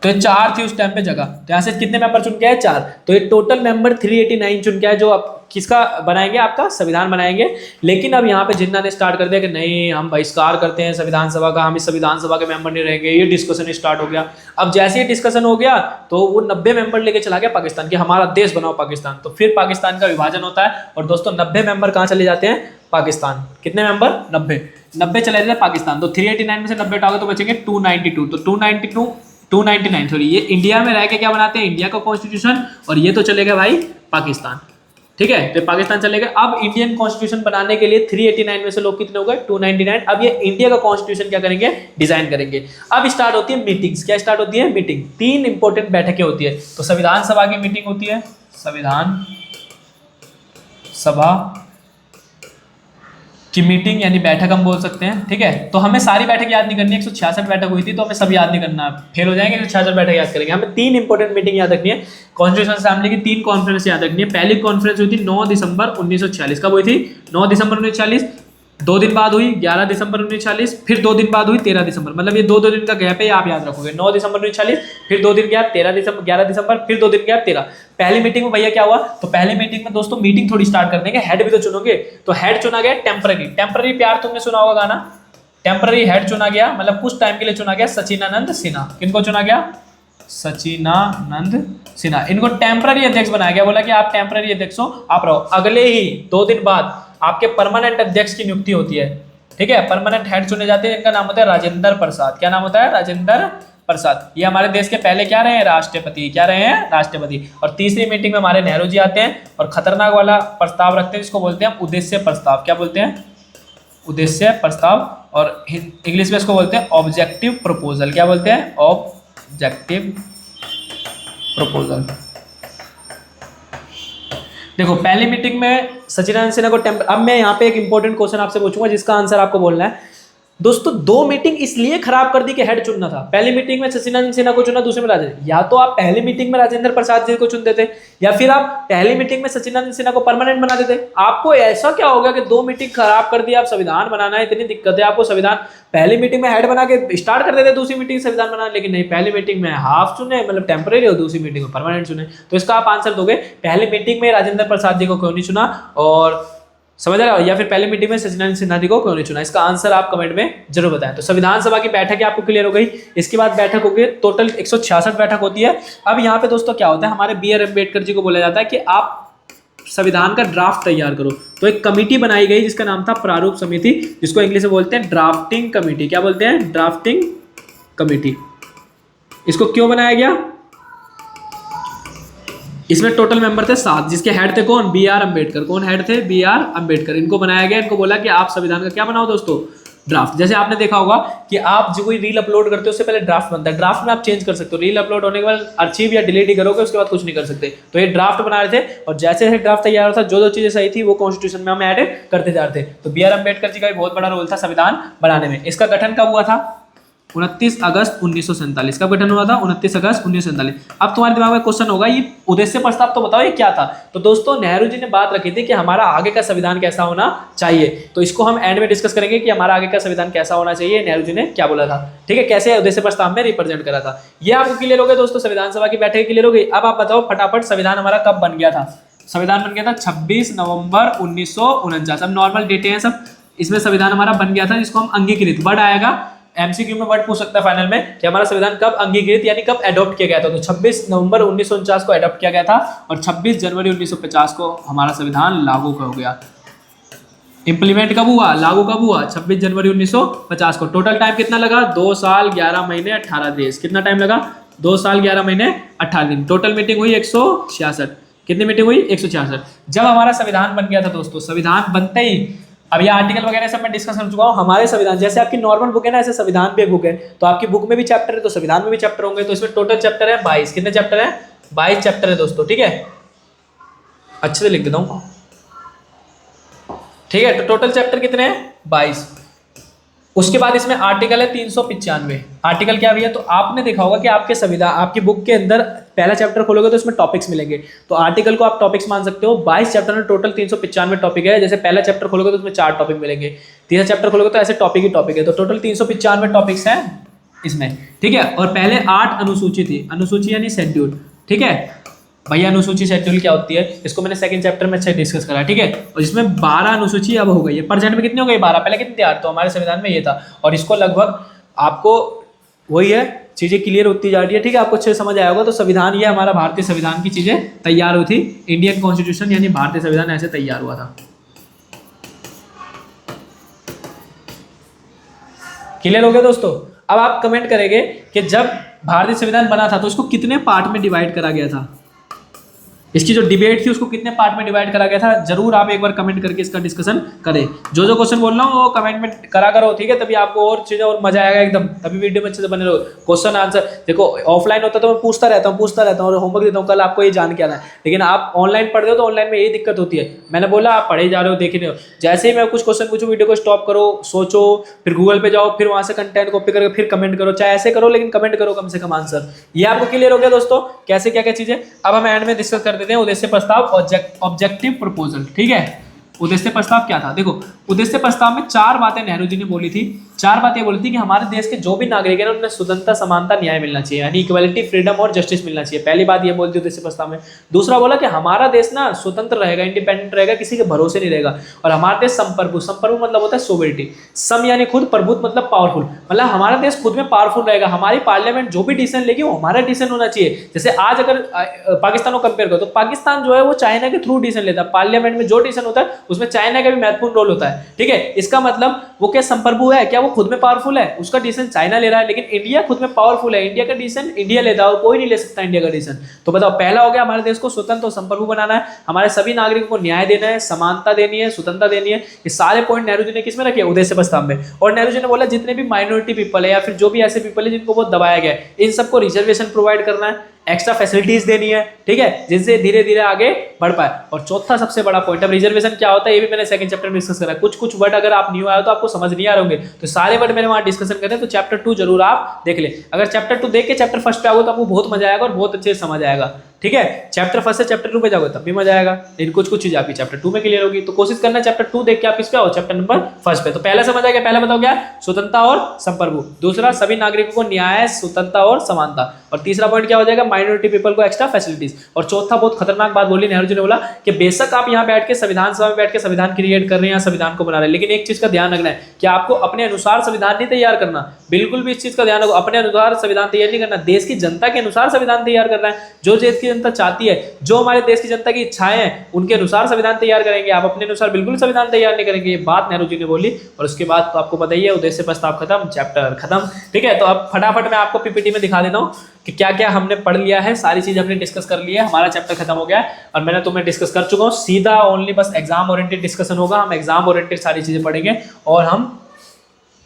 Speaker 1: तो ये 4 थी उस टाइम पे जगह। तो यहाँ से कितने मेंबर चुन के आए? 4। तो ये टोटल मेंबर 389 चुन के आए, जो अब किसका बनाएंगे? आपका संविधान बनाएंगे। लेकिन अब यहाँ पे जिन्ना ने स्टार्ट कर दिया कि नहीं, हम बहिष्कार करते हैं संविधान सभा का, हम इस संविधान सभा के मेंबर नहीं रहेंगे। ये डिस्कशन स्टार्ट हो गया। अब जैसे ही डिस्कशन हो गया तो वो 90 मेंबर लेके चला गया पाकिस्तान की, हमारा देश बनाओ पाकिस्तान। तो फिर पाकिस्तान का विभाजन होता है, और दोस्तों 90 मेंबर कहाँ चले जाते हैं? पाकिस्तान। कितने मेंबर? 90 चले जाते हैं पाकिस्तान। तो 389 में से 90 हटाओगे तो बचेंगे 292। तो 299 सॉरी, ये इंडिया में रह के क्या बनाते हैं? इंडिया का कॉन्स्टिट्यूशन। और ये तो चलेगा भाई पाकिस्तान। ठीक है, तो पाकिस्तान चलेगा। अब इंडियन कॉन्स्टिट्यूशन बनाने के लिए 389 में से लोग कितने हो गए? 299। अब ये इंडिया का कॉन्स्टिट्यूशन क्या करेंगे? डिजाइन करेंगे। अब स्टार्ट होती है मीटिंग्स। क्या स्टार्ट होती है? मीटिंग। 3 इंपॉर्टेंट बैठकें होती है। तो संविधान सभा की मीटिंग होती है, संविधान सभा की मीटिंग यानी बैठक हम बोल सकते हैं। ठीक है, तो हमें सारी बैठक याद नहीं करनी है। 166 बैठक हुई थी, तो हमें सब याद नहीं करना, फेल हो जाएंगे। 166 बैठक याद करेंगे। हमें 3 इंपॉर्टेंट मीटिंग याद रखनी है। कॉन्स्टिट्यूशन असेंबली की 3 कॉन्फ्रेंस याद रखनी है। पहली कॉन्फ्रेंस हुई थी 9 दिसंबर 1946। कब हुई थी? 9 दिसंबर 1946। 2 दिन बाद हुई 11 दिसंबर 1946, फिर 2 दिन बाद हुई 13 दिसंबर। मतलब ये 2 दिन का गैप है, आप याद रखोगे। 9 दिसंबर 1946, फिर 2 दिन गैप 11 दिसंबर, फिर 2 दिन गैप 13। पहली मीटिंग में भैया क्या हुआ? तो पहली मीटिंग में दोस्तों मीटिंग थोड़ी स्टार्ट कर देंगे, हेड भी तो चुनोगे। तो हेड चुना गया टेम्पररी प्यार, तुमने सुना होगा गाना। टेम्पररी हेड चुना गया, मतलब कुछ टाइम के लिए चुना गया, सचिनानंद सिन्हा। किनको चुना गया? सचिनानंद सिन्हा। इनको टेम्पररी अध्यक्ष बनाया गया। बोला कि आप टेम्पररी अध्यक्ष हो, आप रहो। अगले ही 2 दिन बाद आपके परमानेंट अध्यक्ष की नियुक्ति होती है। ठीक है, परमानेंट हेड चुने जाते हैं, इनका नाम होता है राजेंद्र प्रसाद। क्या नाम होता है? राजेंद्र प्रसाद। ये हमारे देश के पहले क्या रहे हैं? राष्ट्रपति। क्या रहे हैं? राष्ट्रपति। और तीसरी मीटिंग में हमारे नेहरू जी आते हैं और खतरनाक वाला प्रस्ताव रखते हैं, जिसको बोलते हैं उद्देश्य प्रस्ताव। क्या बोलते हैं? उद्देश्य प्रस्ताव। और इंग्लिश में इसको बोलते हैं ऑब्जेक्टिव प्रपोजल। क्या बोलते हैं? Objective proposal. देखो पहली मीटिंग में सचिदानंद सिन्हा को अब मैं यहाँ पे एक इंपॉर्टेंट क्वेश्चन आपसे पूछूंगा, जिसका आंसर आपको बोलना है। दोस्तों 2 मीटिंग इसलिए खराब कर दी कि हेड चुनना था। पहली मीटिंग में शशिनारायण सिन्हा को चुना, दूसरे में राजेंद्र, या तो आप पहली मीटिंग में राजेंद्र प्रसाद जी को चुनते थे या फिर आप पहली मीटिंग में शशिनारायण सिन्हा को परमानेंट बना देते। आपको ऐसा क्या हो गया कि 2 मीटिंग खराब कर दी, आप संविधान बनाना है इतनी दिक्कत है आपको, संविधान पहली मीटिंग में हेड बना के स्टार्ट कर देते, दूसरी मीटिंग संविधान बनाना, लेकिन नहीं, पहली मीटिंग में हाफ चुने मतलब टेम्परेरी और दूसरी मीटिंग में परमानेंट चुने। तो इसका आप आंसर दोगे पहली मीटिंग में राजेंद्र प्रसाद जी को क्यों नहीं चुना, और समझ रहे हो, या फिर पहली मीटिंग में शशिनारायण सिन्हा जी को क्यों नहीं चुना। इसका आंसर आप कमेंट में जरूर बताएं। तो संविधान सभा की बैठक आपको क्लियर हो गई। इसके बाद बैठक होगी, टोटल 166 बैठक होती है। अब यहाँ पे दोस्तों क्या होता है, हमारे बी आर अम्बेडकर जी को बोला जाता है कि आप संविधान का ड्राफ्ट तैयार करो। तो एक कमेटी बनाई गई जिसका नाम था प्रारूप समिति, जिसको इंग्लिश में बोलते हैं ड्राफ्टिंग कमेटी। क्या बोलते हैं? Drafting committee. इसको क्यों बनाया गया? इसमें टोटल मेंबर थे 7, जिसके हेड थे कौन? B R Ambedkar. कौन हेड थे? B R Ambedkar. इनको बनाया गया, इनको बोला कि आप संविधान का क्या बनाओ दोस्तों? ड्राफ्ट। जैसे आपने देखा होगा कि आप जो कोई रील अपलोड करते हो उससे पहले ड्राफ्ट बनता है, ड्राफ्ट में आप चेंज कर सकते हो, रील अपलोड होने के बाद आर्चिव या डिलीट ही करोगे, उसके बाद कुछ नहीं कर सकते। तो ये ड्राफ्ट बना रहे थे और जैसे जैसे ड्राफ्ट तैयार होता, जो चीजें सही थी वो कॉन्स्टिट्यूशन में हम ऐड करते जा रहे थे। तो बी आर अम्बेडकर जी का भी बहुत बड़ा रोल था संविधान बनाने में। इसका गठन कब हुआ था? 29 अगस्त 1947। कब गठन हुआ था? 29 अगस्त 1947। अब तुम्हारे दिमाग में क्वेश्चन होगा, ये उद्देश्य प्रस्ताव तो बताओ ये क्या था? तो दोस्तों नेहरू जी ने बात रखी थी कि हमारा आगे का संविधान कैसा होना चाहिए। तो इसको हम एंड में डिस्कस करेंगे कि हमारा आगे का संविधान कैसा होना चाहिए, नेहरू जी ने क्या बोला था, ठीक है, कैसे उद्देश्य प्रस्ताव में रिप्रेजेंट करा था। ये आपको क्लियर हो गया दोस्तों, संविधान सभा की बैठक क्लियर हो गई। अब आप बताओ फटाफट, संविधान हमारा कब बन गया था? संविधान बन गया था 26 नवंबर 1949। अब नॉर्मल डेटे हैं सब, इसमें संविधान हमारा बन गया था, जिसको हम अंगीकृत, वर्ड आएगा एमसीक्यू में, वर्ड पूछ सकता है फाइनल में कि हमारा संविधान कब अंगीकृत यानी कब अडॉप्ट किया गया था। तो 26 नवंबर 1949 को अडॉप्ट किया गया था और 26 जनवरी 1950 को हमारा संविधान लागू हो गया। इंप्लीमेंट कब हुआ? लागू कब हुआ? 26 जनवरी 1950 को। टोटल टाइम कितना लगा? 2 साल 11 महीने 18 दिन। कितना टाइम लगा? 2 साल 11 महीने 18 दिन। टोटल मीटिंग हुई 166। कितनी मीटिंग हुई? 166। जब हमारा संविधान बन गया था दोस्तों, संविधान बनते ही, अब ये आर्टिकल वगैरह सब मैं डिस्कस कर चुका हूँ। हमारे संविधान जैसे आपकी नॉर्मल बुक है ना, ऐसे संविधान भी एक बुक है, तो आपकी बुक में भी चैप्टर है तो संविधान में भी चैप्टर होंगे। तो इसमें टोटल चैप्टर है 22। कितने चैप्टर है? 22 चैप्टर है दोस्तों, ठीक है, अच्छे से लिख देता हूँ, ठीक है। तो टोटल चैप्टर कितने हैं? 22। उसके बाद इसमें आर्टिकल है 395। आर्टिकल क्या भी है? तो आपने देखा होगा कि आपके संविधान, आपकी बुक के अंदर पहला चैप्टर खोलोगे तो इसमें टॉपिक्स मिलेंगे, तो आर्टिकल को आप टॉपिक्स मान सकते हो। 22 चैप्टर में टोटल 395 टॉपिक है। जैसे पहला चैप्टर खोलोगे तो उसमें 4 टॉपिक मिलेंगे, तीसरा चैप्टर खोलोगे तो ऐसे टॉपिक ही टॉपिक है। तो टोटल 395 टॉपिक्स हैं इसमें, ठीक है। और पहले 8 अनुसूची थी, अनुसूची यानी शेड्यूल, ठीक है भैया। अनुसूची शेड्यूल क्या होती है, इसको मैंने सेकंड चैप्टर में अच्छे डिस्कस करा, ठीक है। और इसमें 12 अनुसूची अब हो गई है, प्रेजेंट में कितनी हो गई? 12। पहले कितनी थी? 8। तो हमारे संविधान में ये था, और इसको लगभग आपको वही है, चीजें क्लियर होती जा रही है, ठीक है, आपको अच्छे से समझ आया होगा। तो संविधान, ये हमारा भारतीय संविधान की चीजें तैयार हुई थी, इंडियन कॉन्स्टिट्यूशन यानी भारतीय संविधान ऐसे तैयार हुआ था। क्लियर हो गया दोस्तों? अब आप कमेंट करेंगे कि जब भारतीय संविधान बना था तो इसको कितने पार्ट में डिवाइड करा गया था, इसकी जो डिबेट थी उसको कितने पार्ट में डिवाइड करा गया था। जरूर आप एक बार कमेंट करके इसका डिस्कशन करें। जो जो क्वेश्चन बोल रहा हूँ वो कमेंट में करा करो, ठीक है, तभी आपको और चीजें और मजा आएगा एकदम, तभी वीडियो में अच्छे से बने रहो। क्वेश्चन आंसर देखो, ऑफलाइन होता तो मैं पूछता रहता हूँ और होमवर्क देता हूँ, कल आपको ये जान के आना है। लेकिन आप ऑनलाइन पढ़ रहे हो तो ऑनलाइन में यही दिक्कत होती है। मैंने बोला आप पढ़े जा रहे हो, देख रहे हो, जैसे ही मैं कुछ क्वेश्चन पूछूं वीडियो को स्टॉप करो, सोचो, फिर गूगल पे जाओ, फिर वहां से कंटेंट कॉपी करके फिर कमेंट करो, चाहे ऐसे करो लेकिन कमेंट करो कम से कम आंसर। ये आपको क्लियर हो गया दोस्तों, कैसे क्या क्या चीजें। अब हम एंड में डिस्कस कर देते हैं उद्देश्य प्रस्ताव, ऑब्जेक्टिव प्रपोजल, ठीक है। उद्देश्य प्रस्ताव क्या था? देखो, उद्देश्य प्रस्ताव में 4 बातें नेहरू जी ने बोली थी। 4 बातें बोली थी कि हमारे देश के जो भी नागरिक है उन्हें स्वतंत्रता, समानता, न्याय मिलना चाहिए, यानी इक्वालिटी, फ्रीडम और जस्टिस मिलना चाहिए। पहली बात ये बोली थी उद्देश्य प्रस्ताव में। दूसरा बोला कि हमारा देश ना स्वतंत्र रहेगा, इंडिपेंडेंट रहेगा, किसी के भरोसे नहीं रहेगा, और हमारा देश संप्रभु, संप्रभु मतलब होता है सोवरिटी, सम यानी खुद, प्रभुत्व मतलब पावरफुल, मतलब हमारा देश खुद में पावरफुल रहेगा। हमारी पार्लियामेंट जो भी डिसीजन लेगी वो हमारा डिसीजन होना चाहिए। जैसे आज अगर पाकिस्तान को कंपेयर करो तो पाकिस्तान जो है वो चाइना के थ्रू डिसीजन लेता है, पार्लियामेंट में जो डिसीजन होता है उसमें चाइना का भी महत्वपूर्ण रोल होता है, ठीक है। इसका मतलब वो क्या संप्रभु है, क्या वो खुद में पावरफुल है, उसका डिसीजन चाइना ले रहा है, लेकिन इंडिया खुद में पावरफुल है, इंडिया का डिसीजन इंडिया लेता है और कोई नहीं ले सकता इंडिया का डिसीजन। तो बताओ, पहला हो गया हमारे देश को स्वतंत्र और संप्रभु बनाना है, हमारे सभी नागरिकों को न्याय देना है, समानता देनी है, स्वतंत्रता देनी है। ये सारे पॉइंट नेहरू जी ने किसमें रखे? उद्देश्य प्रस्ताव में। और नेहरू जी ने बोला जितने भी माइनॉरिटी पीपल है या फिर जो भी ऐसे पीपल है जिनको बहुत दबाया गया है, इन सबको रिजर्वेशन प्रोवाइड करना है, एक्स्ट्रा फैसिलिटीज देनी है, ठीक है, जिससे धीरे धीरे आगे बढ़ पाए। और चौथा सबसे बड़ा पॉइंट, अब रिजर्वेशन क्या होता है ये भी मैंने सेकंड चैप्टर में डिस्कस करा है। कुछ कुछ वर्ड अगर आप न्यू आए हो तो आपको समझ नहीं आ रहे होंगे, तो सारे वर्ड मैंने वहां डिस्कशन करे, तो चैप्टर 2 जरूर आप देख ले। अगर चैप्टर 2 देख के चैप्टर फर्स्ट पे आओगे तो आपको बहुत मजा आएगा और बहुत अच्छे से समझ आएगा, ठीक है। चैप्टर फर्स्ट से चैप्टर 2 पे जाओगे तब भी मजा आएगा, लेकिन कुछ कुछ चीज आपकी चैप्टर 2 में क्लियर होगी। तो कोशिश करना चैप्टर 2 देख के आप इस पे आओ, चैप्टर नंबर फर्स्ट पे। तो पहला समझ आ गया, पहला बताओ क्या, स्वतंत्रता और संप्रभु। दूसरा, सभी नागरिकों को न्याय, स्वतंत्रता और समानता। और तीसरा पॉइंट क्या हो जाएगा, माइनॉरिटी पीपल को एक्स्ट्रा फैसिलिटीज। और चौथा बहुत खतरनाक बात बोली नेहरू जी ने, बोला कि बेशक आप यहाँ बैठ के संविधान सभा में बैठ के संविधान क्रिएट कर रहे हैं, संविधान को बना रहे हैं, लेकिन एक चीज का ध्यान रखना है कि आपको अपने अनुसार संविधान नहीं तैयार करना, बिल्कुल भी इस चीज का ध्यान रखो। अपने अनुसार संविधान तैयार नहीं करना, देश की जनता के अनुसार संविधान तैयार करना है। जो देश की जनता चाहती है, जो हमारे देश की जनता की इच्छाएं हैं, उनके अनुसार संविधान तैयार करेंगे। आप अपने अनुसार बिल्कुल संविधान तैयार नहीं करेंगे, ये बात नेहरू जी ने बोली। और उसके बाद तो आपको पता ही है, उद्देश्य प्रस्ताव खत्म, चैप्टर खत्म, ठीक है। तो अब फटाफट मैं आपको पीपीटी में दिखा देता हूँ कि क्या क्या हमने पढ़ लिया है, सारी चीज हमने डिस्कस कर ली है, हमारा चैप्टर खत्म हो गया है। और मैंने तुम्हें डिस्कस कर चुका हूँ, सीधा ओनली बस एग्जाम ओरिएंटेड डिस्कशन होगा। हम एग्जाम ओरिएंटेड सारी चीजें पढ़ेंगे और हम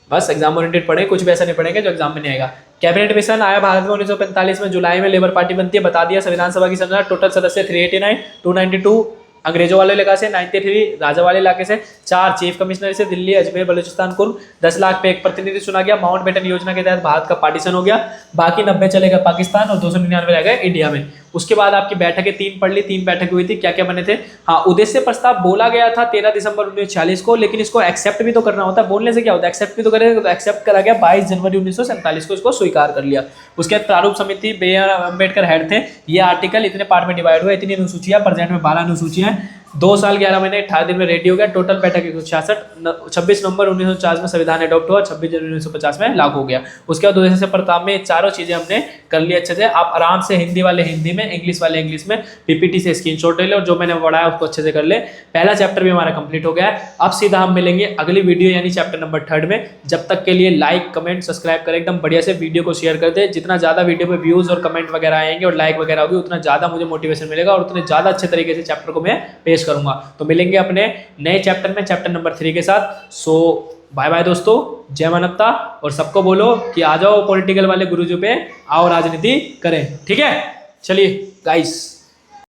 Speaker 1: बस एग्जाम ओरिएंटेड पढ़े, कुछ भी ऐसा नहीं पढ़ेंगे जो एग्जाम में नहीं आएगा। कैबिनेट मिशन आया भारत में 1945 में, जुलाई में लेबर पार्टी बनती है, बता दिया। संविधान सभा की संरचना, टोटल सदस्य 389, 292 अंग्रेजों वाले इलाके से, 93 राजा वाले इलाके से, 4 चीफ कमिश्नर से, दिल्ली, अजमेर, बलूचिस्तान, कुर्ग, 10 लाख पे एक प्रतिनिधि चुना गया। माउंट बेटन योजना के तहत भारत का पार्टीशन हो गया, बाकी 90 चले गए पाकिस्तान और 299 रह गए इंडिया में। उसके बाद आपकी बैठकें 3 पढ़ ली, 3 बैठक हुई थी, क्या क्या बने थे। हाँ, उद्देश्य प्रस्ताव बोला गया था 13 दिसंबर 1946 को, लेकिन इसको एक्सेप्ट भी तो करना होता है। बोलने से क्या होता है, एक्सेप्ट भी तो करेगा, तो एक्सेप्ट करा गया 22 जनवरी 1947 को, इसको स्वीकार कर लिया। उसके बाद प्रारूप समिति, बी आर अम्बेडकर हेड थे। ये आर्टिकल इतने पार्ट में डिवाइड हुआ, इतनी अनुसूचियां, प्रेजेंट में 12 अनुसूचियां, 2 साल 11 महीने 18 दिन में रेडी हो गया। टोटल बैठक 166, 26 नवंबर 1949 में संविधान अडॉप्ट हुआ, 26 जनवरी 1950 में लागू हो गया। उसके बाद उद्देश्य प्रस्ताव में चारों चीजें हमने कर ली अच्छे से। आप आराम से हिंदी वाले हिंदी में, इंग्लिश वाले इंग्लिश में, पीपीटी से स्क्रीनशॉट ले ले और जो मैंने पढ़ाया उसको अच्छे से कर ले। पहला चैप्टर भी हमारा कंप्लीट हो गया है। अब सीधा हम मिलेंगे अगली वीडियो यानी चैप्टर नंबर 3 में। जब तक के लिए लाइक, कमेंट, सब्सक्राइब करें, एकदम बढ़िया से वीडियो को शेयर कर दे। जितना ज्यादा वीडियो पे व्यूज और कमेंट वगैरह आएंगे और लाइक वगैरह होगी, उतना ज्यादा मुझे मोटिवेशन मिलेगा और उतने ज्यादा अच्छे तरीके से चैप्टर को मैं पेश करूंगा। तो मिलेंगे अपने नए चैप्टर में, चैप्टर नंबर 3 के साथ। सो बाय बाय दोस्तों, जय मानवता। और सबको बोलो कि आ जाओ पॉलिटिकल वाले गुरुजी पे, आओ राजनीति करें, ठीक है। चलिए गाइस।